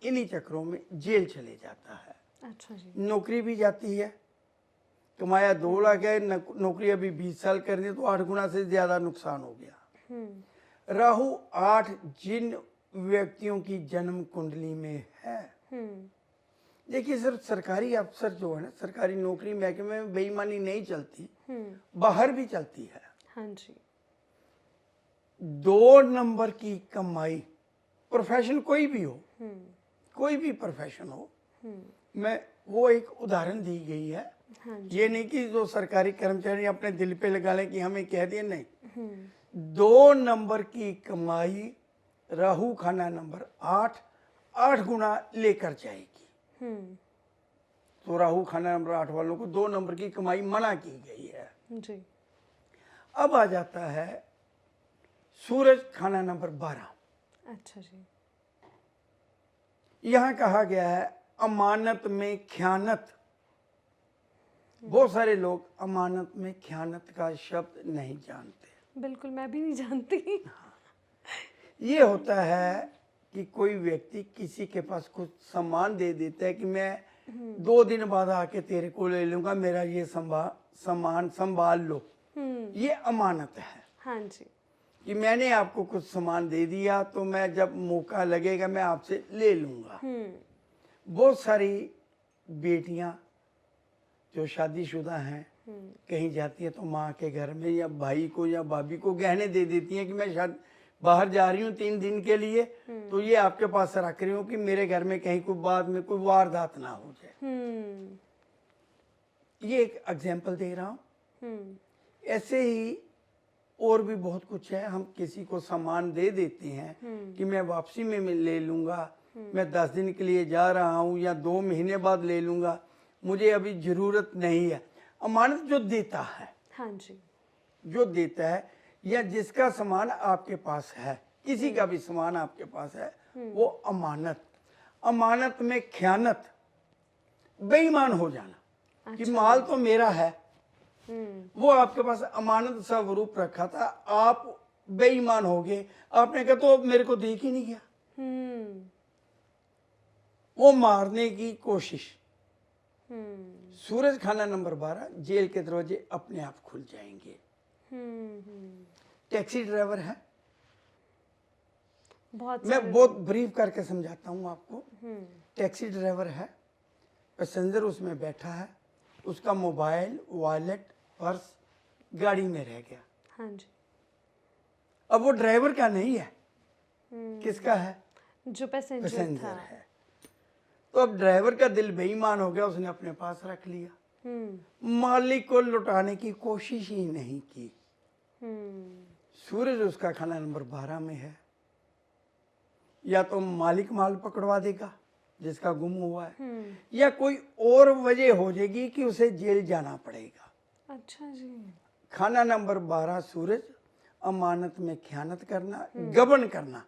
इन्हीं चक्रों में जेल चले जाता है। अच्छा जी। नौकरी भी जाती है कमाया 2 लाख है, नौकरी अभी 20 साल करनी है, तो 8 गुना से ज्यादा नुकसान हो गया। राहु 8 जिन व्यक्तियों की जन्म कुंडली में है, देखिए सिर्फ सरकारी अफसर जो है ना, सरकारी नौकरी महकमे में बेईमानी नहीं चलती, बाहर भी चलती है। हाँ जी। 2 नंबर की कमाई, प्रोफेशन कोई भी हो, कोई भी प्रोफेशन हो, मैं वो एक उदाहरण दी गई है। हाँ ये नहीं कि जो सरकारी कर्मचारी अपने दिल पे लगा लें कि हमें कह दिए, नहीं। 2 नंबर की कमाई राहु खाना नंबर 8 गुना लेकर जाएगी। तो राहु खाना नंबर 8 वालों को 2 नंबर की कमाई मना की गई है जी। अब आ जाता है सूरज खाना नंबर 12। अच्छा जी। यहां कहा गया है अमानत में खयानत। बहुत सारे लोग अमानत में खयानत का शब्द नहीं जानते। बिल्कुल, मैं भी नहीं जानती। ये होता है कि कोई व्यक्ति किसी के पास कुछ सामान दे देता है कि मैं 2 दिन बाद आके तेरे को ले लूंगा, मेरा ये सामान संभाल लो। ये अमानत है। हाँ जी। कि मैंने आपको कुछ सामान दे दिया, तो मैं जब मौका लगेगा मैं आपसे ले लूंगा। बहुत सारी बेटियां जो शादीशुदा हैं, कहीं जाती है तो माँ के घर में या भाई को या भाभी को गहने दे देती हैं कि मैं शायद बाहर जा रही हूँ 3 दिन के लिए, तो ये आपके पास रख रही हूँ कि मेरे घर में कहीं कोई बाद में कोई वारदात ना हो जाए। ये एक एग्जाम्पल दे रहा हूँ। ऐसे ही और भी बहुत कुछ है। हम किसी को सामान दे देते हैं कि मैं वापसी में मैं ले लूंगा, मैं 10 दिन के लिए जा रहा हूँ या 2 महीने बाद ले लूंगा, मुझे अभी जरूरत नहीं है। अमानत जो देता है, हाँ जी, जो देता है, या जिसका सामान आपके पास है, किसी का भी सामान आपके पास है, वो अमानत। अमानत में खयानत, बेईमान हो जाना। कि माल तो मेरा है, वो आपके पास अमानत स्वरूप रखा था, आप बेईमान हो गए, आपने कहा तो मेरे को देख ही नहीं गया। वो मारने की कोशिश। सूरज खाना नंबर 12, जेल के दरवाजे अपने आप खुल जाएंगे। टैक्सी ड्राइवर है, मैं बहुत ब्रीफ करके समझाता हूँ आपको। टैक्सी ड्राइवर है, पैसेंजर उसमें बैठा है, उसका मोबाइल, वॉलेट, पर्स गाड़ी में रह गया। हाँ जी। अब वो ड्राइवर का नहीं है, किसका है? जो पैसेंजर था। है। तो अब ड्राइवर का दिल बेईमान हो गया, उसने अपने पास रख लिया। मालिक को लुटाने की कोशिश ही नहीं की। सूरज उसका खाना नंबर 12 में है। या तो मालिक माल पकड़वा देगा जिसका गुम हुआ है, या कोई और वजह हो जाएगी कि उसे जेल जाना पड़ेगा। अच्छा जी। खाना नंबर 12 सूरज, अमानत में खयानत करना, गबन करना।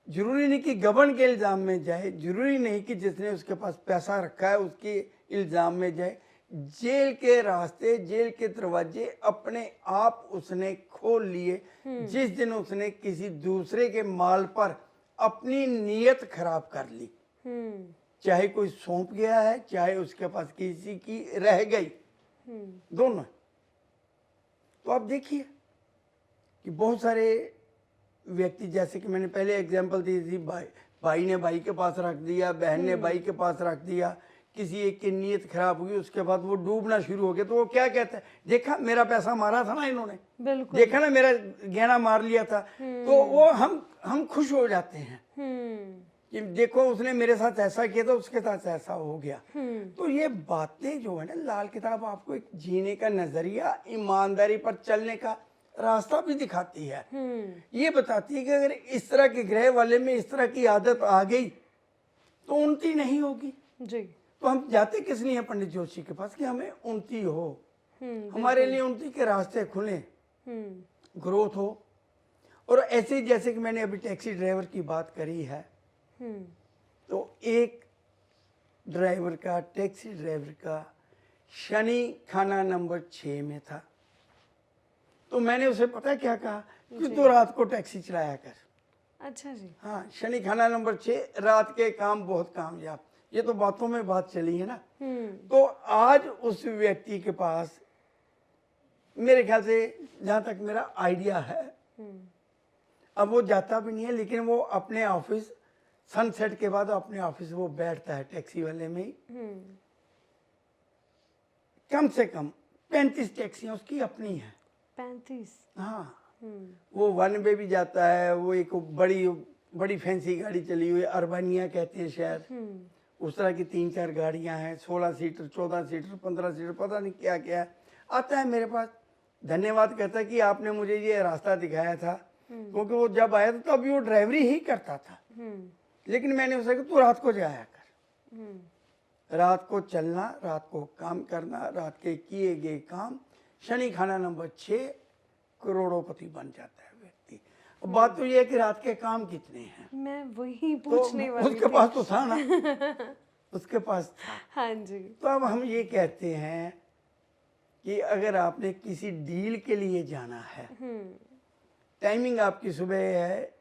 जरूरी नहीं कि गबन के इल्जाम में जाए, जरूरी नहीं कि जिसने उसके पास पैसा रखा है उसके इल्जाम में जाए। जेल के रास्ते, जेल के दरवाजे अपने आप उसने खोल लिए जिस दिन उसने किसी दूसरे के माल पर अपनी नीयत खराब कर ली। चाहे कोई सौंप गया है, चाहे उसके पास किसी की रह गई, दोनों। तो आप देखिए कि बहुत सारे व्यक्ति, जैसे कि मैंने पहले एग्जांपल दी थी, भाई ने भाई के पास रख दिया, बहन ने भाई के पास रख दिया, किसी एक की नीयत खराब हुई, उसके बाद वो डूबना शुरू हो गया। तो वो क्या कहता है, देखा मेरा पैसा मारा था ना इन्होंने, देखा ना मेरा गहना मार लिया था। तो वो हम खुश हो जाते हैं कि देखो उसने मेरे साथ ऐसा किया था, उसके साथ ऐसा हो गया। तो ये बातें जो है ना, लाल किताब आपको एक जीने का नजरिया, ईमानदारी पर चलने का रास्ता भी दिखाती है। ये बताती है कि अगर इस तरह के ग्रह वाले में इस तरह की आदत आ गई तो उन्नति नहीं होगी जी। तो हम जाते किस लिए हैं पंडित जोशी के पास कि हमें उन्नति हो, हमारे लिए उन्नति के रास्ते खुले, ग्रोथ हो। और ऐसे ही जैसे कि मैंने अभी टैक्सी ड्राइवर की बात करी है, तो एक ड्राइवर का, टैक्सी ड्राइवर का शनि खाना नंबर 6 में था। तो मैंने उसे पता क्या कहा कि तू रात को टैक्सी चलाया कर। अच्छा जी। हाँ, शनि खाना नंबर 6, रात के काम बहुत कामयाब। ये तो बातों में बात चली है ना। हम्म। तो आज उस व्यक्ति के पास मेरे ख्याल से, जहाँ तक मेरा आइडिया है, हम्म। अब वो जाता भी नहीं है, लेकिन वो अपने ऑफिस सनसेट के बाद अपने ऑफिस वो बैठता है टैक्सी वाले में ही। हम्म। कम से कम 35 टैक्सियां उसकी अपनी हैं। 35। हाँ, हम्म। वो वन वे भी जाता है, वो एक बड़ी बड़ी फैंसी गाड़ी चली हुई है, अर्बानिया कहते हैं शायद, हम्म। उस तरह की 3-4 गाड़ियां हैं, 16 सीटर, 14 सीटर, 15 सीटर, पता नहीं क्या क्या है। आता है मेरे पास, धन्यवाद कहता है कि आपने मुझे ये रास्ता दिखाया था, क्योंकि वो जब आया था तो अभी वो ड्राइवरी ही करता था, हम्म। लेकिन मैंने उसे कहा तू रात को जाया कर, हम्म। रात को चलना, रात को काम करना, रात के किए गए काम, शनि खाना नंबर 6, करोड़ोंपति बन जाता है व्यक्ति। अब बात तो ये है कि रात के काम कितने हैं, मैं वही तो पूछने वाली उसके थी। पास तो था ना, उसके पास था। हाँ जी। तो अब हम ये कहते हैं कि अगर आपने किसी डील के लिए जाना है, हम्म। टाइमिंग आपकी सुबह है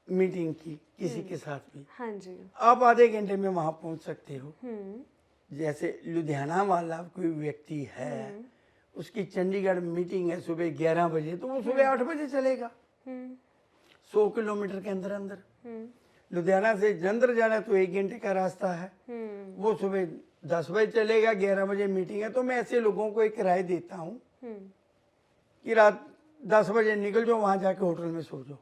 मीटिंग की किसी के साथ भी, हाँ जी। आप आधे घंटे में वहां पहुंच सकते हो। हम्म। जैसे लुधियाना वाला कोई व्यक्ति है, उसकी चंडीगढ़ मीटिंग है सुबह 11 बजे, तो वो सुबह 8 बजे चलेगा, हम्म। 100 किलोमीटर के अंदर अंदर। हम्म। लुधियाना से जलंधर जाना है तो 1 घंटे का रास्ता है, हम्म। वो सुबह 10 बजे चलेगा, 11 बजे मीटिंग है। तो मैं ऐसे लोगों को एक राय देता हूँ हम्म। कि रात 10 बजे निकल जाओ, वहां जाके होटल में सो जाओ।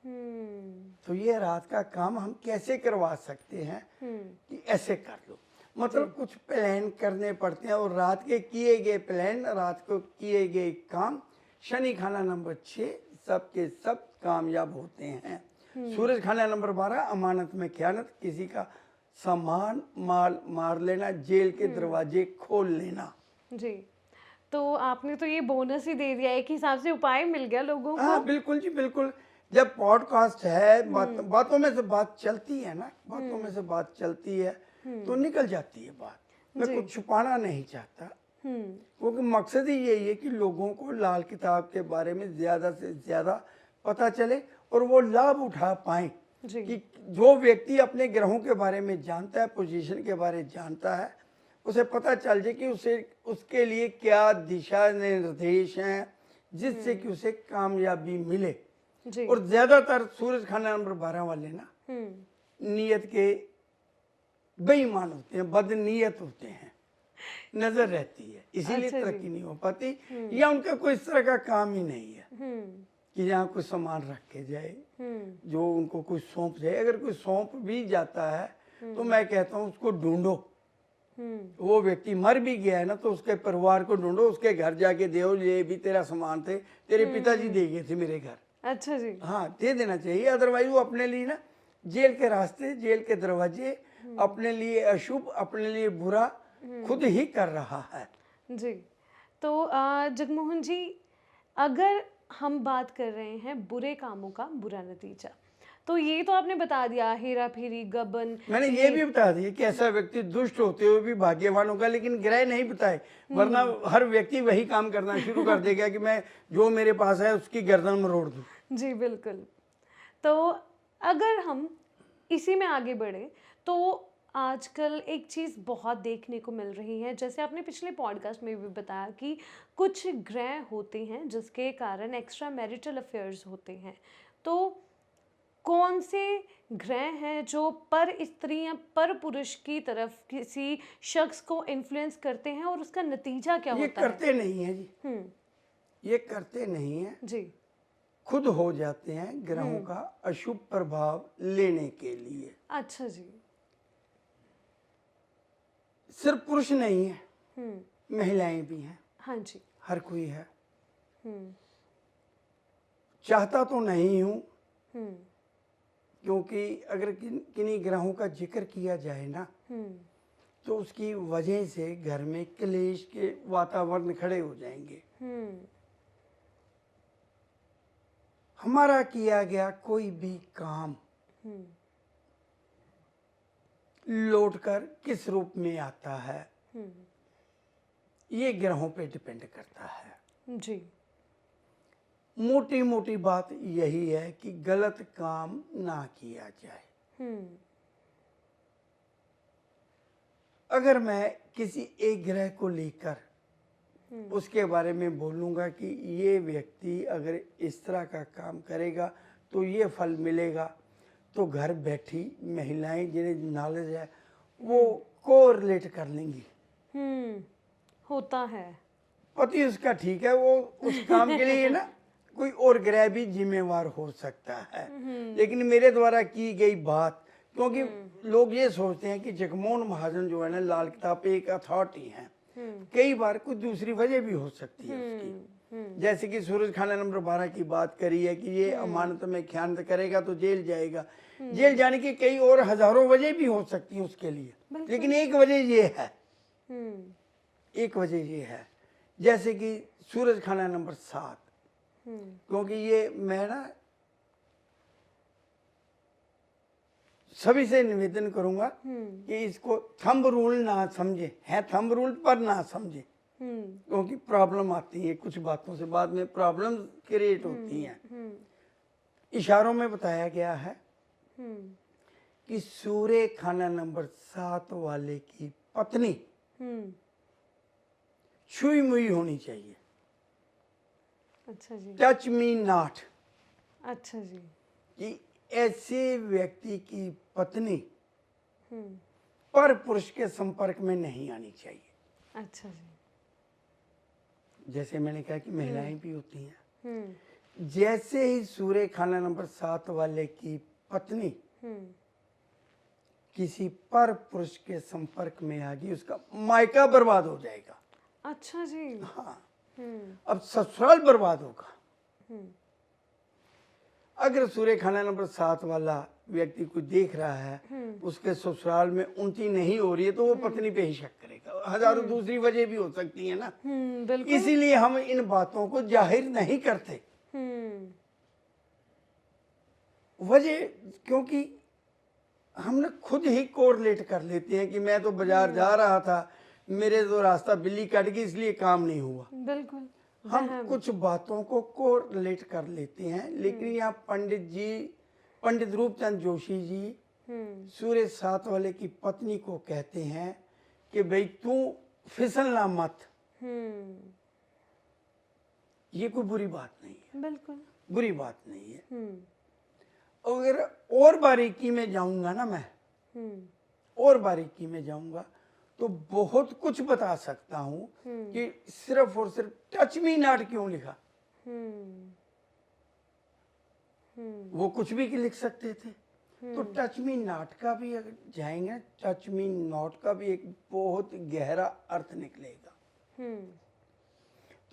हम्म। तो ये रात का काम हम कैसे करवा सकते हैं कि ऐसे कर लो, मतलब कुछ प्लान करने पड़ते हैं, और रात के किए गए प्लान, रात को किए गए काम, शनि खाना नंबर 6 सबके सब कामयाब होते हैं। सूरज खाना नंबर 12 अमानत में खयानत, किसी का सामान माल मार लेना, जेल के दरवाजे खोल लेना। जी। तो आपने तो ये बोनस ही दे दिया, एक हिसाब से उपाय मिल गया लोगों को। हाँ बिल्कुल जी बिल्कुल। जब पॉडकास्ट है, बातों में से बात चलती है ना, बातों में से बात चलती है तो निकल जाती है बात। मैं कुछ छुपाना नहीं चाहता, क्योंकि मकसद ही यही है कि लोगों को लाल किताब के बारे में ज्यादा से ज्यादा पता चले और वो लाभ उठा पाए। जी। कि जो व्यक्ति अपने ग्रहों के बारे में जानता है, पोजीशन के बारे में जानता है, उसे पता चल जाए कि उसे उसके लिए क्या दिशा निर्देश हैं जिससे कि उसे कामयाबी मिले। जी। और ज्यादातर सूरज खाना नंबर 12 वाले ना नीयत के बेईमान होते हैं, बदनीयत होते हैं, नजर रहती है, इसीलिए अच्छा जी। तरक्की नहीं हो पाती, या उनका कोई इस तरह का काम ही नहीं है कि यहाँ कोई सामान रख के जाए, जो उनको कोई सौंप जाए। अगर कोई सौंप भी जाता है तो मैं कहता हूँ उसको ढूंढो, वो व्यक्ति मर भी गया है ना तो उसके परिवार को ढूंढो, उसके घर जाके दो, ये भी तेरा सामान थे, तेरे पिताजी दे गए थे मेरे घर। अच्छा जी। हाँ, दे देना चाहिए। अदरवाइज वो अपने लिए ना जेल के रास्ते, जेल के दरवाजे, अपने लिए अशुभ, अपने लिए बुरा खुद ही कर रहा है। जी। तो जगमोहन जी, अगर हम बात कर रहे हैं बुरे कामों का बुरा नतीजा, तो ये तो आपने बता दिया, हेरा फेरी, गबन। मैंने ये भी बता दिया कि ऐसा व्यक्ति दुष्ट होते हुए भी भाग्यवान होगा, लेकिन ग्रह नहीं बताए, वरना हर व्यक्ति वही काम करना शुरू कर देगा कि मैं जो मेरे पास है उसकी गर्दन में रोड़ दूं। जी बिल्कुल। तो अगर हम इसी में आगे बढ़े तो आजकल एक चीज़ बहुत देखने को मिल रही है, जैसे आपने पिछले पॉडकास्ट में भी बताया कि कुछ ग्रह होते हैं जिसके कारण एक्स्ट्रा मैरिटल अफेयर्स होते हैं। तो कौन से ग्रह हैं जो पर स्त्री या पर पुरुष की तरफ किसी शख्स को इन्फ्लुएंस करते हैं और उसका नतीजा क्या ये होता है? करते नहीं है जी, ये करते नहीं है, जी। खुद हो जाते हैं ग्रहों का अशुभ प्रभाव लेने के लिए। अच्छा जी। सिर्फ पुरुष नहीं है, महिलाएं भी हैं, हाँ जी। हर कोई है। चाहता तो नहीं हूं, क्योंकि अगर किन्हीं ग्रहों का जिक्र किया जाए ना तो उसकी वजह से घर में क्लेश के वातावरण खड़े हो जाएंगे। हमारा किया गया कोई भी काम लौटकर किस रूप में आता है, ये ग्रहों पे डिपेंड करता है। जी। मोटी मोटी बात यही है कि गलत काम ना किया जाए। अगर मैं किसी एक ग्रह को लेकर उसके बारे में बोलूँगा कि ये व्यक्ति अगर इस तरह का काम करेगा तो ये फल मिलेगा, तो घर बैठी महिलाएं जिन्हें नॉलेज है वो कोरिलेट कर लेंगी। होता है। पति उसका ठीक है, वो उस काम के लिए ना कोई और ग्रह भी जिम्मेवार हो सकता है, लेकिन मेरे द्वारा की गई बात, क्योंकि लोग ये सोचते हैं कि जगमोहन महाजन जो है ना लाल किताब पे एक अथॉरिटी है, कई बार कोई दूसरी वजह भी हो सकती है उसकी। जैसे कि सूरज खाना नंबर 12 की बात करी है कि ये अमानत में खयानत करेगा तो जेल जाएगा। जेल जाने की कई और हजारों वजह भी हो सकती हैं उसके लिए, लेकिन एक वजह ये है, एक वजह ये है जैसे कि सूरज खाना नंबर 7, क्योंकि ये मैं ना सभी से निवेदन करूंगा कि इसको थंब रूल ना समझे, है थंब रूल पर ना समझे, क्योंकि प्रॉब्लम आती है कुछ बातों से, बाद में प्रॉब्लम क्रिएट होती हैं। इशारों में बताया गया है कि सूर्य खाना नंबर 7 वाले की पत्नी छुई मुई होनी चाहिए। अच्छा जी। Touch me not. अच्छा जी। कि ऐसे व्यक्ति की पत्नी पर पुरुष के संपर्क में नहीं आनी चाहिए। अच्छा जी। जैसे मैंने कहा कि महिलाएं भी होती हैं, जैसे ही सूर्य खाना नंबर 7 वाले की पत्नी किसी पर पुरुष के संपर्क में आ गई, उसका मायका बर्बाद हो जाएगा। अच्छा जी। हाँ, अब ससुराल बर्बाद होगा। अगर सूर्य खाना नंबर 7 वाला व्यक्ति को देख रहा है उसके ससुराल में उन्नति नहीं हो रही है तो वो पत्नी पे ही शक करेगा। हजारों दूसरी वजह भी हो सकती है ना, बिल्कुल। इसीलिए हम इन बातों को जाहिर नहीं करते। वजह क्योंकि हम ना खुद ही कोरिलेट कर लेते हैं कि मैं तो बाजार जा रहा था, मेरे तो रास्ता बिल्ली कट गई इसलिए काम नहीं हुआ। बिल्कुल। हम कुछ बातों को कोरिलेट कर लेते हैं, लेकिन यहाँ पंडित रूपचंद जोशी जी सूर्य 7 वाले की पत्नी को कहते हैं कि भाई तू फिसलना मत। ये कोई बुरी बात नहीं है, बिल्कुल बुरी बात नहीं है। अगर और बारीकी में जाऊंगा ना मैं, और बारीकी में जाऊंगा तो बहुत कुछ बता सकता हूं कि सिर्फ और सिर्फ टच मी नॉट क्यों लिखा। वो कुछ भी लिख सकते थे, तो टच मी नॉट का भी अगर जाएंगे, टच मी नॉट का भी एक बहुत गहरा अर्थ निकलेगा।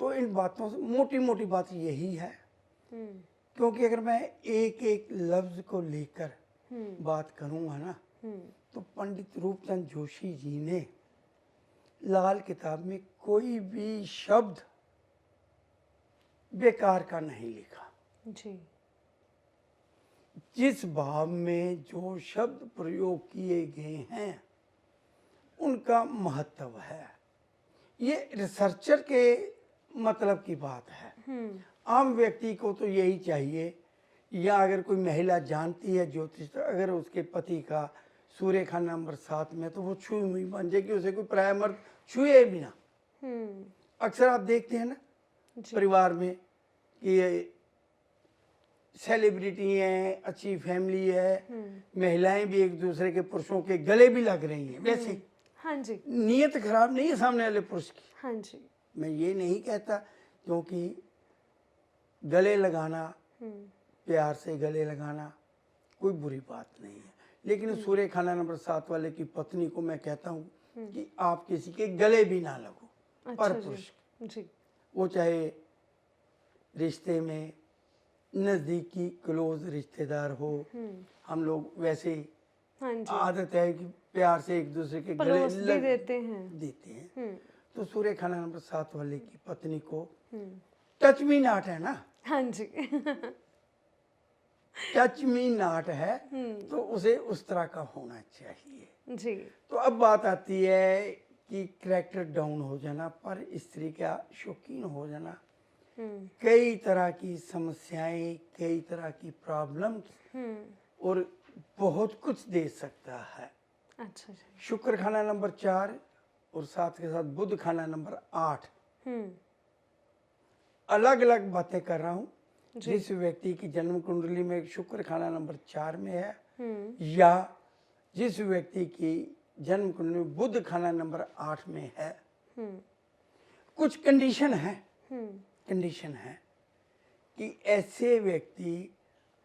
तो इन बातों से मोटी मोटी बात यही है, क्योंकि अगर मैं एक एक लफ्ज को लेकर बात करूंगा ना तो पंडित रूपचंद जोशी जी ने लाल किताब में कोई भी शब्द बेकार का नहीं लिखा जी। जिस भाव में जो शब्द प्रयोग किए गए हैं उनका महत्व है। ये रिसर्चर के मतलब की बात है। आम व्यक्ति को तो यही चाहिए, या अगर कोई महिला जानती है ज्योतिष, अगर उसके पति का सूर्य खाना नंबर 7 में, तो वो छुई हुई बन जाए कि उसे कोई प्रायमर्द छुए भी ना। अक्सर आप देखते हैं ना परिवार में कि सेलिब्रिटी हैं, अच्छी फैमिली है, महिलाएं भी एक दूसरे के पुरुषों के गले भी लग रही हैं। वैसे हाँ जी। नीयत खराब नहीं है सामने वाले पुरुष की। हाँ जी। मैं ये नहीं कहता, क्योंकि गले लगाना, प्यार से गले लगाना कोई बुरी बात नहीं है, लेकिन सूर्य खाना नंबर 7 वाले की पत्नी को मैं कहता हूँ कि आप किसी के गले भी ना लगो। अच्छा पर पुरुष जी। वो चाहे रिश्ते में नज़दीकी क्लोज रिश्तेदार हो, हम लोग वैसे ही हाँ जी। आदत है कि प्यार से एक दूसरे के गले परोस भी देते हैं। तो सूर्य खाना नंबर 7 वाले की पत्नी को टच मी नॉट है ना। हाँ जी। टच मी नॉट है तो उसे उस तरह का होना चाहिए जी। तो अब बात आती है कि करैक्टर डाउन हो जाना, पर स्त्री का शौकीन हो जाना कई तरह की समस्याएं, कई तरह की प्रॉब्लम्स और बहुत कुछ दे सकता है। अच्छा। अच्छा जी। शुक्र खाना नंबर 4 और साथ के साथ बुध खाना नंबर 8। अलग अलग बातें कर रहा हूँ। जिस व्यक्ति की जन्म कुंडली में शुक्र खाना नंबर 4 में है या जिस व्यक्ति की जन्म कुंडली में बुध खाना नंबर 8 में है, कुछ कंडीशन है कि ऐसे व्यक्ति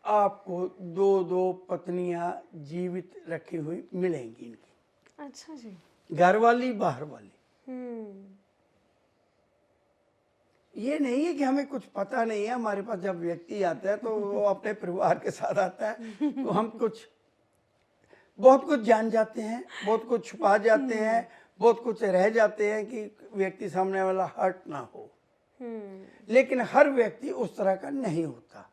आपको दो दो पत्नियां जीवित रखी हुई मिलेंगी इनकी। अच्छा जी। घर वाली बाहर वाली। ये नहीं है कि हमें कुछ पता नहीं है। हमारे पास जब व्यक्ति आता है तो वो अपने परिवार के साथ आता है तो हम बहुत कुछ जान जाते हैं, बहुत कुछ छुपा जाते हैं, बहुत कुछ रह जाते हैं कि व्यक्ति सामने वाला हर्ट ना हो। लेकिन हर व्यक्ति उस तरह का नहीं होता।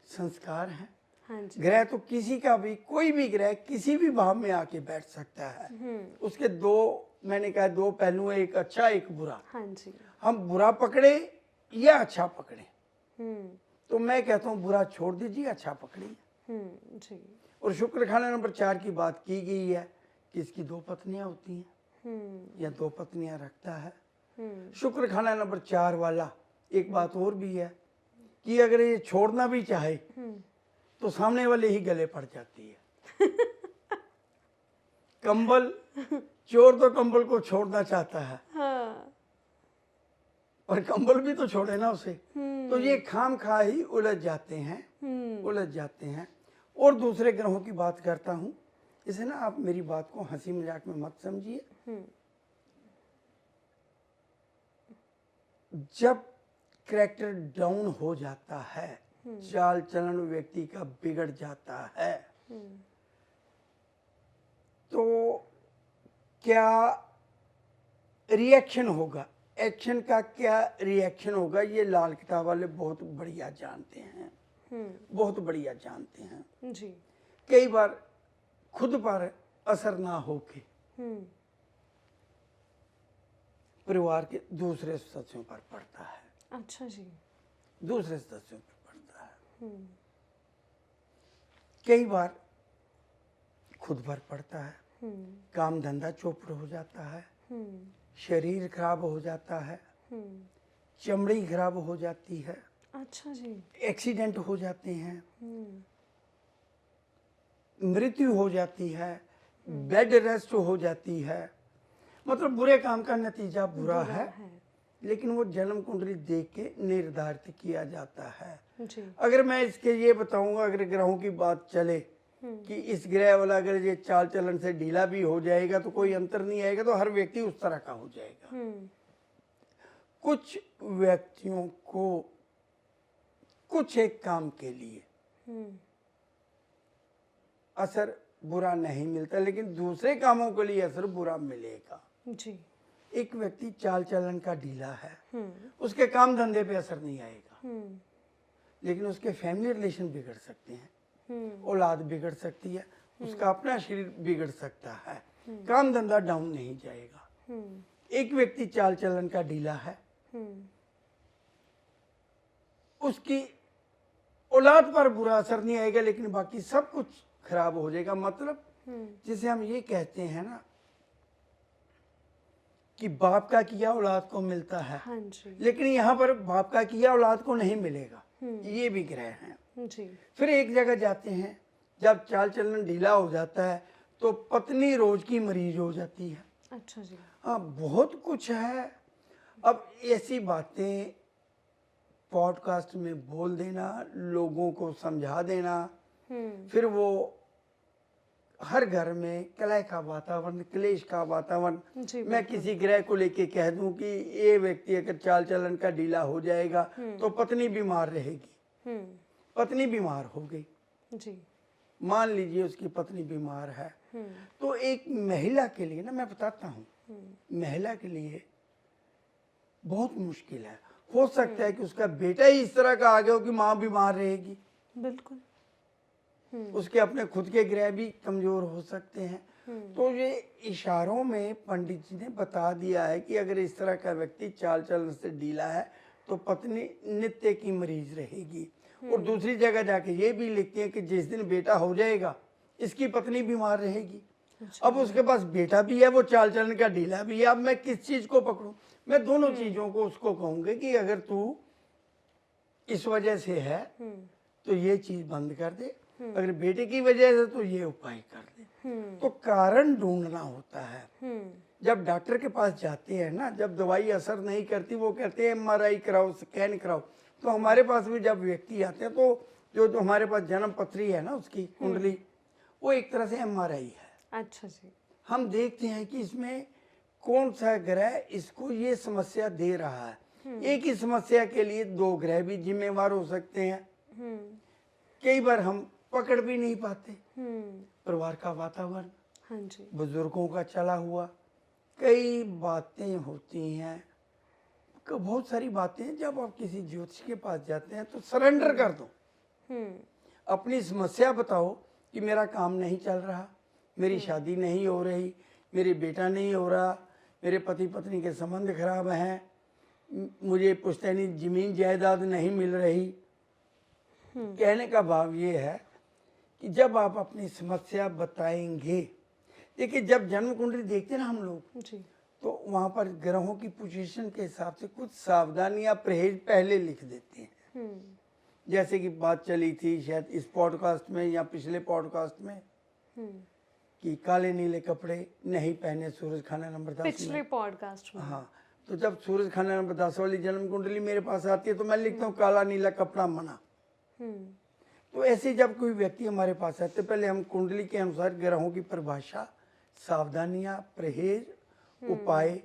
संस्कार है। हाँ जी। ग्रह तो किसी का भी, कोई भी ग्रह किसी भी भाव में आके बैठ सकता है। उसके मैंने कहा दो पहलू है, एक अच्छा एक बुरा। हाँ जी। हम बुरा पकड़े या अच्छा पकड़े, तो मैं कहता हूँ बुरा छोड़ दीजिए, अच्छा पकड़िए। जी। और शुक्र खाना नंबर 4 की बात की गई है कि इसकी 2 पत्नियां होती हैं या 2 पत्नियां रखता है। शुक्र खाना नंबर 4 वाला एक बात और भी है कि अगर ये छोड़ना भी चाहे तो सामने वाले ही गले पड़ जाती है। कंबल, चोर तो कंबल को छोड़ना चाहता है, हाँ। और कंबल भी तो छोड़े ना उसे। तो ये खाम खा ही उलझ जाते हैं। और दूसरे ग्रहों की बात करता हूं, इसे ना आप मेरी बात को हंसी मजाक में मत समझिए। जब कैरेक्टर डाउन हो जाता है, चाल चलन व्यक्ति का बिगड़ जाता है, तो क्या रिएक्शन होगा, एक्शन का क्या रिएक्शन होगा, ये लाल किताब वाले बहुत बढ़िया जानते हैं। जी। कई बार खुद पर असर ना होके परिवार के दूसरे सदस्यों पर पड़ता है। अच्छा जी। दूसरे सदस्यों पर पड़ता है। कई बार खुद पर पड़ता है। काम धंधा चौपट हो जाता है, शरीर खराब हो जाता है, चमड़ी खराब हो जाती है। अच्छा जी। एक्सीडेंट हो जाते हैं, मृत्यु हो जाती है, बेड रेस्ट हो जाती है। मतलब बुरे काम का नतीजा बुरा है, लेकिन वो जन्म कुंडली देख के निर्धारित किया जाता है। जी। अगर मैं इसके ये बताऊंगा, अगर ग्रहों की बात चले कि इस ग्रह वाला अगर ये चाल चलन से ढीला भी हो जाएगा तो कोई अंतर नहीं आएगा, तो हर व्यक्ति उस तरह का हो जाएगा। कुछ व्यक्तियों को कुछ एक काम के लिए असर बुरा नहीं मिलता, लेकिन दूसरे कामों के लिए असर बुरा मिलेगा। जी। एक व्यक्ति चाल चलन का ढीला है, उसके काम धंधे पे असर नहीं आएगा, लेकिन उसके फैमिली रिलेशन बिगड़ सकते हैं, औलाद बिगड़ सकती है, उसका अपना शरीर बिगड़ सकता है, काम धंधा डाउन नहीं जाएगा। एक व्यक्ति चाल चलन का ढीला है, उसकी औलाद पर बुरा असर नहीं आएगा, लेकिन बाकी सब कुछ खराब हो जाएगा। मतलब जिसे हम ये कहते हैं ना कि बाप का किया औलाद को मिलता है। हाँ जी। लेकिन यहाँ पर बाप का किया औलाद को नहीं मिलेगा। ये भी ग्रह हैं। जी। फिर एक जगह जाते हैं, जब चाल चलन ढीला हो जाता है तो पत्नी रोज की मरीज हो जाती है। अच्छा जी। हाँ, बहुत कुछ है। अब ऐसी बातें पॉडकास्ट में बोल देना, लोगों को समझा देना, फिर वो हर घर में कलह का वातावरण, क्लेश का वातावरण। मैं किसी ग्रह को लेके कह दूं कि ये व्यक्ति अगर चाल चलन का ढीला हो जाएगा तो पत्नी बीमार रहेगी, पत्नी बीमार हो गई जी। मान लीजिए उसकी पत्नी बीमार है, तो एक महिला के लिए ना, मैं बताता हूँ, महिला के लिए बहुत मुश्किल है। हो सकता है कि उसका बेटा ही इस तरह का आ गया हो कि माँ बीमार रहेगी। बिल्कुल। उसके अपने खुद के ग्रह भी कमजोर हो सकते हैं। तो ये इशारों में पंडित जी ने बता दिया है कि अगर इस तरह का व्यक्ति चाल चलन से ढीला है तो पत्नी नित्य की मरीज रहेगी। और दूसरी जगह जाके ये भी लिखते हैं कि जिस दिन बेटा हो जाएगा इसकी पत्नी बीमार रहेगी। अब उसके पास बेटा भी है, वो चाल चलन का ढीला भी है। अब मैं किस चीज को पकड़ूं? मैं दोनों चीजों को उसको कहूंगी कि अगर तू इस वजह से है तो ये चीज बंद कर दे, अगर बेटे की वजह से तो ये उपाय कर दे। तो कारण ढूंढना होता है। जब डॉक्टर के पास जाते हैं ना, जब दवाई असर नहीं करती, वो कहते हैं एमआरआई कराओ, स्कैन कराओ। तो हमारे पास भी जब व्यक्ति आते हैं तो जो हमारे पास जन्म पत्री है ना, उसकी कुंडली, वो एक तरह से एमआरआई है। अच्छा जी। हम देखते हैं कि इसमें कौन सा ग्रह इसको ये समस्या दे रहा है। एक ही समस्या के लिए दो ग्रह भी जिम्मेवार हो सकते हैं। कई बार हम पकड़ भी नहीं पाते। परिवार का वातावरण, हाँ जी। बुजुर्गों का चला हुआ, कई बातें होती हैं, बहुत सारी बातें हैं। जब आप किसी ज्योतिष के पास जाते हैं तो सरेंडर कर दो, अपनी समस्या बताओ कि मेरा काम नहीं चल रहा, मेरी शादी नहीं हो रही, मेरे बेटा नहीं हो रहा, मेरे पति पत्नी के संबंध खराब हैं, मुझे पुश्तैनी जमीन जायदाद नहीं मिल रही। कहने का भाव ये है कि जब आप अपनी समस्या बताएंगे, देखिए जब जन्म कुंडली देखते हैं ना हम लोग जी। तो वहाँ पर ग्रहों की पोजीशन के हिसाब से कुछ सावधानियां परहेज पहले लिख देते हैं। जैसे कि बात चली थी शायद इस पॉडकास्ट में या पिछले पॉडकास्ट में कि काले नीले कपड़े नहीं पहने सूरज खाना नंबर 10 पिछले में। पॉडकास्ट में। हाँ, तो जब सूरज खाना नंबर 10 वाली जन्म कुंडली मेरे पास आती है तो मैं लिखता हूँ काला नीला कपड़ा मना। तो ऐसे जब कोई व्यक्ति हमारे पास आते तो पहले हम कुंडली के अनुसार ग्रहों की परिभाषा, सावधानियां, परहेज, उपाय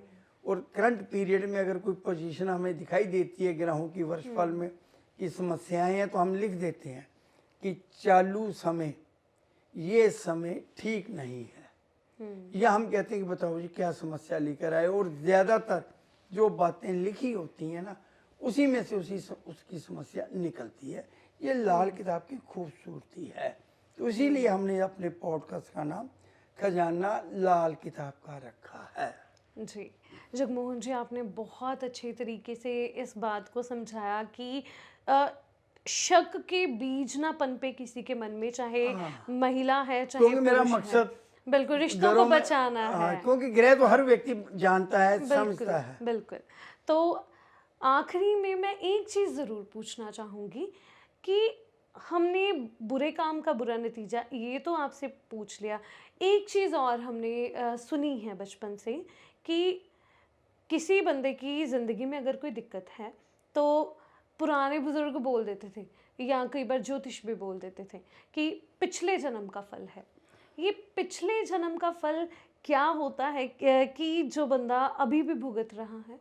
और करंट पीरियड में अगर कोई पोजीशन हमें दिखाई देती है ग्रहों की वर्षफल में कि समस्याएं हैं तो हम लिख देते हैं कि चालू समय ये समय ठीक नहीं है। या हम कहते हैं कि बताओ जी क्या समस्या लेकर आए, और ज़्यादातर जो बातें लिखी होती हैं ना उसी में से उसकी समस्या निकलती है। ये लाल किताब की खूबसूरती है। तो इसीलिए हमने अपने पॉडकास्ट का नाम खजाना लाल किताब का रखा है। जी जगमोहन जी, आपने बहुत अच्छे तरीके से इस बात को समझाया कि शक के बीज ना पनपे किसी के मन में, चाहे महिला है चाहे क्योंकि मेरा पुरुष है। मकसद बिल्कुल रिश्तों को घरों में- बचाना हाँ, है। क्योंकि ग्रह तो हर व्यक्ति जानता है, बिल्कुल समझता है। बिल्कुल। तो आखिरी में मैं एक चीज़ ज़रूर पूछना चाहूँगी कि हमने बुरे काम का बुरा नतीजा ये तो आपसे पूछ लिया, एक चीज़ और हमने सुनी है बचपन से कि किसी बंदे की ज़िंदगी में अगर कोई दिक्कत है तो पुराने बुजुर्ग बोल देते थे या कई बार ज्योतिष भी बोल देते थे कि पिछले जन्म का फल है। ये पिछले जन्म का फल क्या होता है कि जो बंदा अभी भी भुगत रहा है?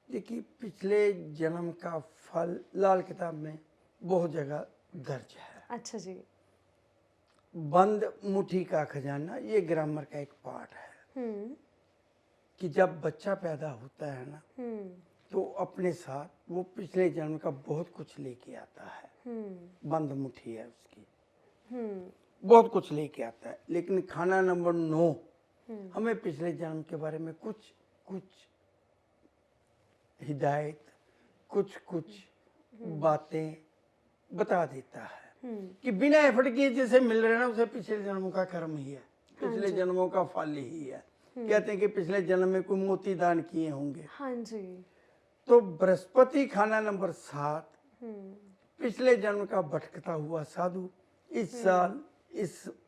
देखिए पिछले जन्म का फल लाल किताब में बहुत जगह दर्ज है। अच्छा जी। बंद मुट्ठी का खजाना, ये ग्रामर का एक पार्ट है कि जब बच्चा पैदा होता है ना तो अपने साथ वो पिछले जन्म का बहुत कुछ लेके आता है। बंद मुट्ठी है उसकी, बहुत कुछ लेके आता है। लेकिन खाना नंबर 9 हमें पिछले जन्म के बारे में कुछ कुछ हिदायत, कुछ कुछ बातें बता देता है कि बिना एफर्ट किए जैसे मिल रहे ना उसे पिछले जन्मों का कर्म ही है, पिछले जन्मों का फल ही है। कहते हैं कि पिछले जन्म में कोई मोती दान किए होंगे। हाँ जी। तो बृहस्पति खाना नंबर 7 पिछले जन्म का भटकता हुआ साधु इस साल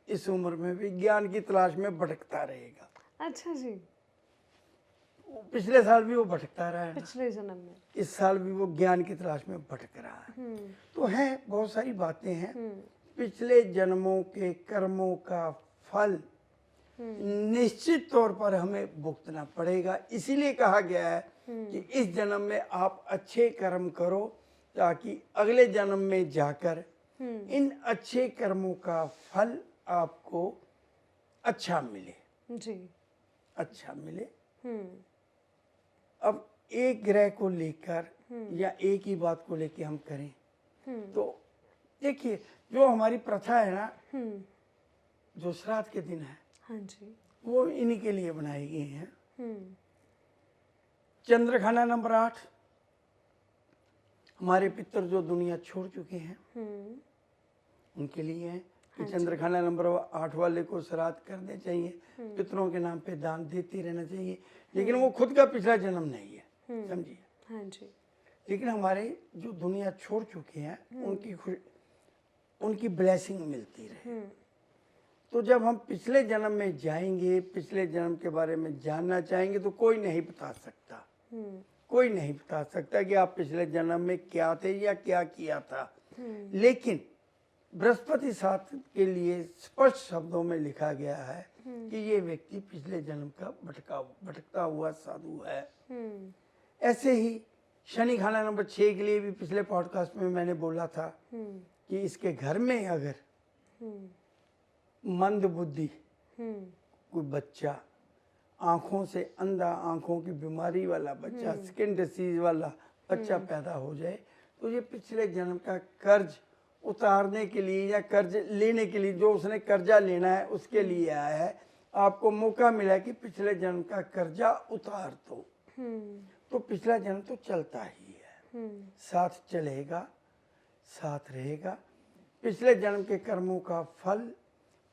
इस उम्र में भी ज्ञान की तलाश में भटकता रहेगा। अच्छा जी। पिछले साल भी वो भटकता रहा है ना, पिछले जन्म में इस साल भी वो ज्ञान की तलाश में भटक रहा है। तो है बहुत सारी बातें हैं। पिछले जन्मों के कर्मों का फल निश्चित तौर पर हमें भुगतना पड़ेगा। इसीलिए कहा गया है कि इस जन्म में आप अच्छे कर्म करो ताकि अगले जन्म में जाकर इन अच्छे कर्मों का फल आपको अच्छा मिले। जी। अच्छा मिले। अब एक ग्रह को लेकर या एक ही बात को लेकर हम करें तो देखिए जो हमारी प्रथा है ना, जो श्राद्ध के दिन है, हाँ जी, वो इन्हीं के लिए बनाई गई हैं। चंद्र खाना नंबर 8 हमारे पितर जो दुनिया छोड़ चुके हैं उनके लिए है। कि चंद्रखाना नंबर 8 वाले को श्राद्ध करने चाहिए, पितरों के नाम पे दान देते रहना चाहिए, लेकिन वो खुद का पिछला जन्म नहीं है, समझिए। हाँ जी। लेकिन हमारे जो दुनिया छोड़ चुके हैं उनकी ब्लेसिंग मिलती रहे। तो जब हम पिछले जन्म में जाएंगे, पिछले जन्म के बारे में जानना चाहेंगे, तो कोई नहीं बता सकता, कोई नहीं बता सकता कि आप पिछले जन्म में क्या थे या क्या किया था। लेकिन बृहस्पति शास्त्र के लिए स्पष्ट शब्दों में लिखा गया है कि ये व्यक्ति पिछले जन्म का भटकता हुआ साधु है। ऐसे ही शनि खाना नंबर 6 के लिए भी पिछले पॉडकास्ट में मैंने बोला था कि इसके घर में अगर मंद बुद्धि कोई बच्चा, आंखों से अंधा, आंखों की बीमारी वाला बच्चा, स्किन डिसीज वाला बच्चा पैदा हो जाए, तो ये पिछले जन्म का कर्ज उतारने के लिए या कर्ज लेने के लिए, जो उसने कर्जा लेना है उसके लिए आया है। आपको मौका मिला कि पिछले जन्म का कर्जा उतार दो। तो पिछला जन्म तो चलता ही है, साथ चलेगा, साथ रहेगा। पिछले जन्म के कर्मों का फल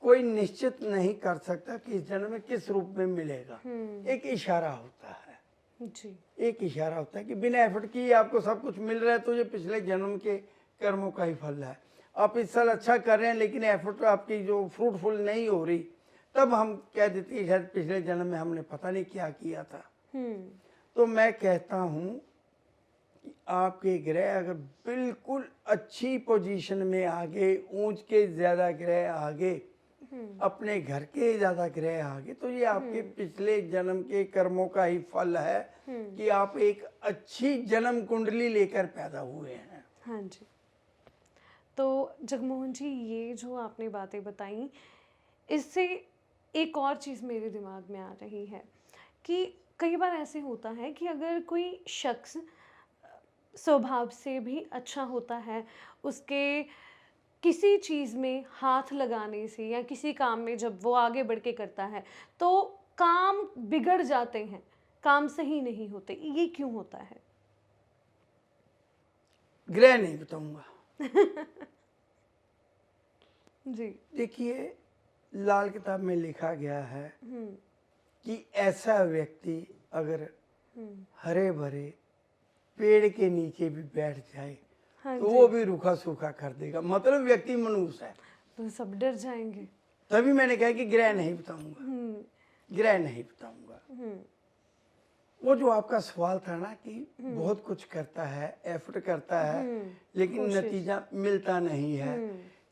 कोई निश्चित नहीं कर सकता कि इस जन्म में किस रूप में मिलेगा। एक इशारा होता है जी। एक इशारा होता है कि बिना एफर्ट किए आपको सब कुछ मिल रहा है, तो ये पिछले जन्म के कर्मों का ही फल है। आप इस साल अच्छा कर रहे हैं लेकिन एफर्ट आपकी जो फ्रूटफुल नहीं हो रही, तब हम कह देते हैं शायद पिछले जन्म में हमने पता नहीं क्या किया था। तो मैं कहता हूँ कि आपके ग्रह अगर बिल्कुल अच्छी पोजीशन में आगे, ऊंच के ज़्यादा ग्रह आगे, अपने घर के ज़्यादा ग्रह आगे, तो ये आपके पिछले जन्म के कर्मों का ही फल है कि आप एक अच्छी जन्म कुंडली लेकर पैदा हुए हैं। हाँ जी। तो जगमोहन जी, ये जो आपने बातें बताई, इससे एक और चीज़ मेरे दिमाग में आ रही है कि कई बार ऐसे होता है कि अगर कोई शख्स स्वभाव से भी अच्छा होता है, उसके किसी चीज़ में हाथ लगाने से या किसी काम में जब वो आगे बढ़ के करता है तो काम बिगड़ जाते हैं, काम सही नहीं होते। ये क्यों होता है? ग्रह नहीं बताऊंगा। जी। देखिए, लाल किताब में लिखा गया है कि ऐसा व्यक्ति अगर हरे भरे पेड़ के नीचे भी बैठ जाए हाँ तो वो भी रूखा सूखा कर देगा। मतलब व्यक्ति मनुष्य है, तो सब डर जाएंगे। तभी मैंने कहा कि ग्रह नहीं बताऊंगा, ग्रह नहीं बताऊंगा। वो जो आपका सवाल था ना कि बहुत कुछ करता है, एफर्ट करता है, लेकिन नतीजा मिलता नहीं है।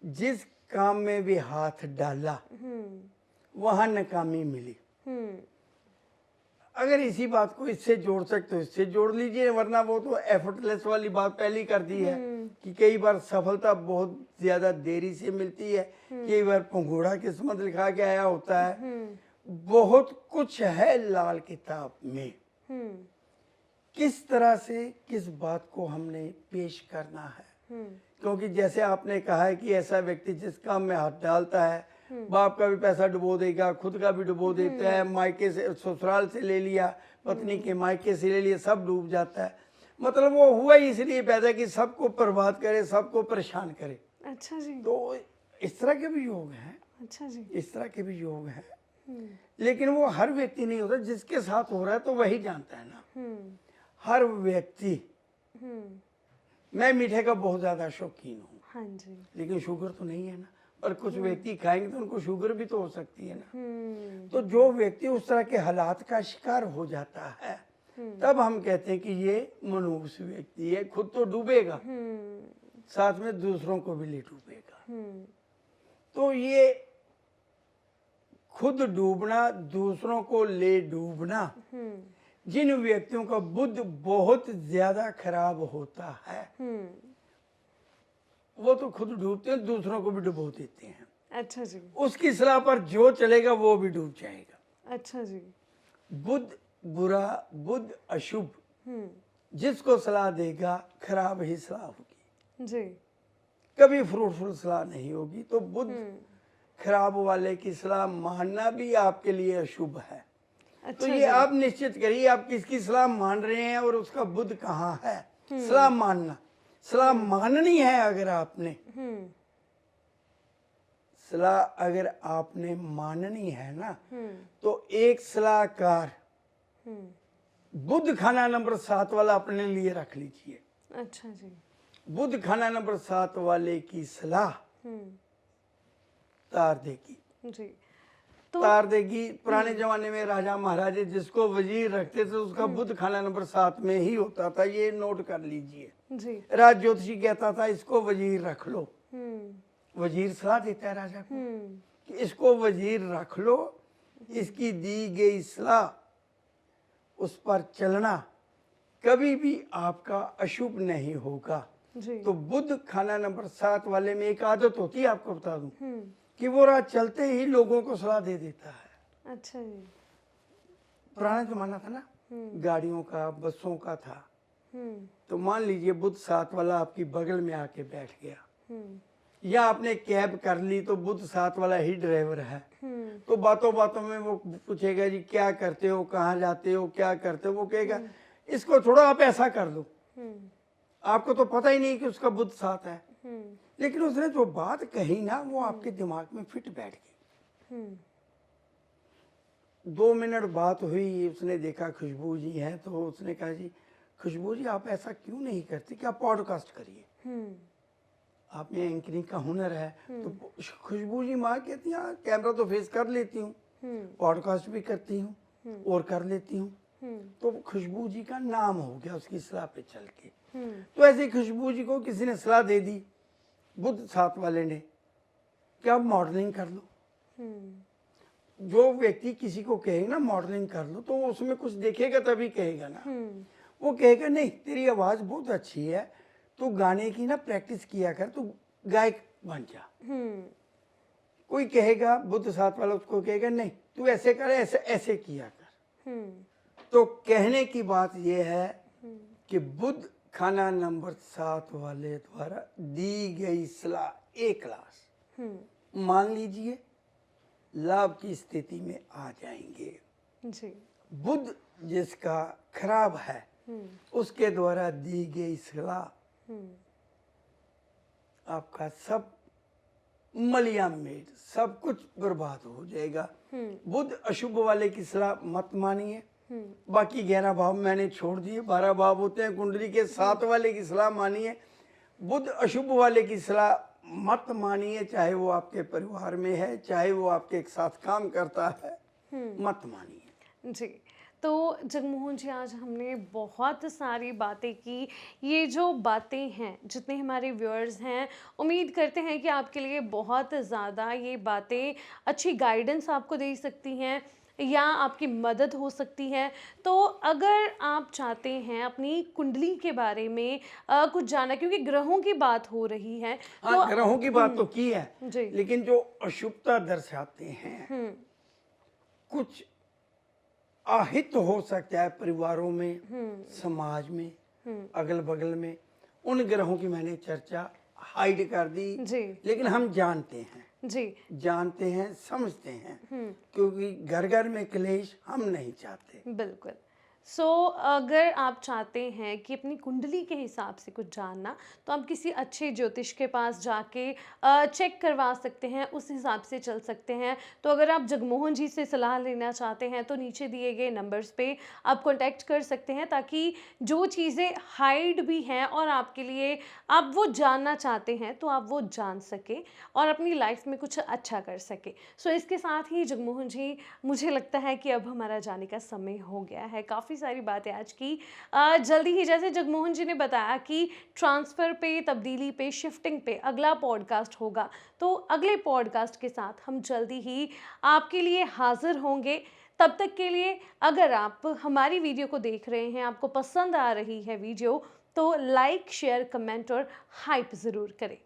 जिस काम में भी हाथ डाला वहां नाकामी मिली। अगर इसी बात को इससे जोड़ सकते हो इससे जोड़ लीजिए, वरना वो तो एफर्टलेस वाली बात पहले कर दी है कि कई बार सफलता बहुत ज्यादा देरी से मिलती है, कई बार पंघोड़ा किस्मत लिखा के आया होता है। बहुत कुछ है लाल किताब में, किस तरह से किस बात को हमने पेश करना है। क्योंकि जैसे आपने कहा है कि ऐसा व्यक्ति जिस काम में हाथ डालता है, बाप का भी पैसा डुबो देगा, खुद का भी डुबो देता है, मायके से ससुराल से ले लिया, पत्नी के मायके से ले लिया, सब डूब जाता है। मतलब वो हुआ ही इसलिए पैदा कि सबको बर्बाद करे, सबको परेशान करे। अच्छा जी। तो इस तरह के भी योग हैं। अच्छा जी। इस तरह के भी योग हैं, लेकिन वो हर व्यक्ति नहीं होता। जिसके साथ हो रहा है तो वही जानता है ना। हर व्यक्ति, मैं मीठे का बहुत ज्यादा शौकीन हूँ, हाँ जी, लेकिन शुगर तो नहीं है ना। और कुछ व्यक्ति खाएंगे तो उनको शुगर भी तो हो सकती है ना। तो जो व्यक्ति उस तरह के हालात का शिकार हो जाता है, तब हम कहते हैं कि ये मनुष्य व्यक्ति है। खुद तो डूबेगा, साथ में दूसरों को भी ले डूबेगा। तो ये खुद डूबना, दूसरों को ले डूबना, जिन व्यक्तियों का बुद्ध बहुत ज्यादा खराब होता है, वो तो खुद डूबते हैं, दूसरों को भी डुबो देते हैं। अच्छा जी। उसकी सलाह पर जो चलेगा वो भी डूब जाएगा। अच्छा जी। बुद्ध बुरा, बुद्ध अशुभ, जिसको सलाह देगा खराब ही सलाह होगी जी, कभी फ्रूटफुल सलाह नहीं होगी। तो बुद्ध खराब वाले की सलाह मानना भी आपके लिए अशुभ है। अच्छा, तो ये आप निश्चित करिए आप किसकी सलाह मान रहे हैं और उसका बुद्ध कहाँ है। सलाह मानना, सलाह माननी है अगर आपने, सलाह अगर आपने माननी है ना, तो एक सलाहकार बुध खाना नंबर 7 वाला अपने लिए रख लीजिए। अच्छा जी। बुध खाना नंबर 7 वाले की सलाह तार देगी। जी। तो तार देगी। पुराने जमाने में राजा महाराजे जिसको वजीर रखते थे उसका बुध खाना नंबर 7 में ही होता था, ये नोट कर लीजिए। जी। राज ज्योतिषी कहता था इसको वजीर रख लो। वजीर सलाह देता है राजा को कि इसको वजीर रख लो, इसकी दी गई सलाह उस पर चलना कभी भी आपका अशुभ नहीं होगा। जी। तो बुध खाना नंबर 7 वाले में एक आदत होती है, आपको बता दूं, कि वो रात चलते ही लोगों को सलाह दे देता है। अच्छा जी। पुराना जमाना था ना, गाड़ियों का, बसों का था। तो मान लीजिए बुध 7 वाला आपकी बगल में आके बैठ गया, या आपने कैब कर ली तो बुध 7 वाला ही ड्राइवर है, तो बातों बातों में वो पूछेगा जी क्या करते हो, कहाँ जाते हो, क्या करते हो। वो कहेगा इसको छोड़ो, आप ऐसा कर दो। आपको तो पता ही नहीं कि उसका बुध 7 है, लेकिन उसने जो बात कही ना वो आपके दिमाग में फिट बैठ गई। 2 मिनट बात हुई, उसने देखा खुशबू जी हैं, तो उसने कहा जी खुशबू जी आप ऐसा क्यों नहीं करती कि आप पॉडकास्ट करिए, आप में एंकरिंग का हुनर है। तो खुशबू जी माँ कहती हैं कैमरा तो फेस कर लेती हूँ, पॉडकास्ट भी करती हूँ और कर लेती हूँ। तो खुशबू जी का नाम हो गया उसकी सलाह पे चल के। तो ऐसे ही खुशबू जी को किसी ने सलाह दे दी बुध 7 वाले ने कि आप मॉडलिंग कर लो। जो व्यक्ति किसी को कहेगा ना मॉडलिंग कर लो, तो वो उसमें कुछ देखेगा तभी कहेगा ना। वो कहेगा नहीं तेरी आवाज बहुत अच्छी है, तू गाने की ना प्रैक्टिस किया कर, तू गायक बन जा। कोई कहेगा बुध 7 वाला उसको कहेगा नहीं तू ऐसे कर, ऐसे ऐसे किया कर। तो कहने की बात यह है कि बुध खाना नंबर 7 वाले द्वारा दी गई सलाह एक क्लास मान लीजिए लाभ की स्थिति में आ जाएंगे। जी। बुध जिसका खराब है उसके द्वारा दी गई सलाह आपका सब मलियामेट, सब कुछ बर्बाद हो जाएगा। बुध अशुभ वाले की सलाह मत मानिए। बाकी 11 भाव मैंने छोड़ दिए, 12 भाव होते हैं कुंडली के। 7 वाले की सलाह मानिए, बुध अशुभ वाले की सलाह मत मानिए। चाहे वो आपके परिवार में है, चाहे वो आपके साथ काम करता है, मत मानिए। जी। तो जगमोहन जी आज हमने बहुत सारी बातें की। ये जो बातें हैं, जितने हमारे व्यूअर्स हैं, उम्मीद करते हैं कि आपके लिए बहुत ज़्यादा ये बातें अच्छी गाइडेंस आपको दे सकती हैं या आपकी मदद हो सकती है। तो अगर आप चाहते हैं अपनी कुंडली के बारे में कुछ जानना, क्योंकि ग्रहों की बात हो रही है, हाँ, तो ग्रहों की बात तो की है जी। लेकिन जो अशुभता दर्शाते हैं कुछ आहित हो सकता है परिवारों में, समाज में, अगल बगल में, उन ग्रहों की मैंने चर्चा हाइड कर दी। जी। लेकिन हम जानते हैं, जी। जानते हैं, समझते हैं, क्योंकि घर घर में क्लेश हम नहीं चाहते। बिल्कुल। सो अगर आप चाहते हैं कि अपनी कुंडली के हिसाब से कुछ जानना, तो आप किसी अच्छे ज्योतिष के पास जाके चेक करवा सकते हैं, उस हिसाब से चल सकते हैं। तो अगर आप जगमोहन जी से सलाह लेना चाहते हैं तो नीचे दिए गए नंबर्स पे आप कांटेक्ट कर सकते हैं, ताकि जो चीज़ें हाइड भी हैं और आपके लिए आप वो जानना चाहते हैं तो आप वो जान सकें और अपनी लाइफ में कुछ अच्छा कर सकें। सो इसके साथ ही जगमोहन जी, मुझे लगता है कि अब हमारा जाने का समय हो गया है। काफ़ी सारी बातें आज की। जल्दी ही, जैसे जगमोहन जी ने बताया कि ट्रांसफ़र पे, तब्दीली पे, शिफ्टिंग पे अगला पॉडकास्ट होगा, तो अगले पॉडकास्ट के साथ हम जल्दी ही आपके लिए हाज़िर होंगे। तब तक के लिए अगर आप हमारी वीडियो को देख रहे हैं, आपको पसंद आ रही है वीडियो, तो लाइक, शेयर, कमेंट और हाइप ज़रूर करें।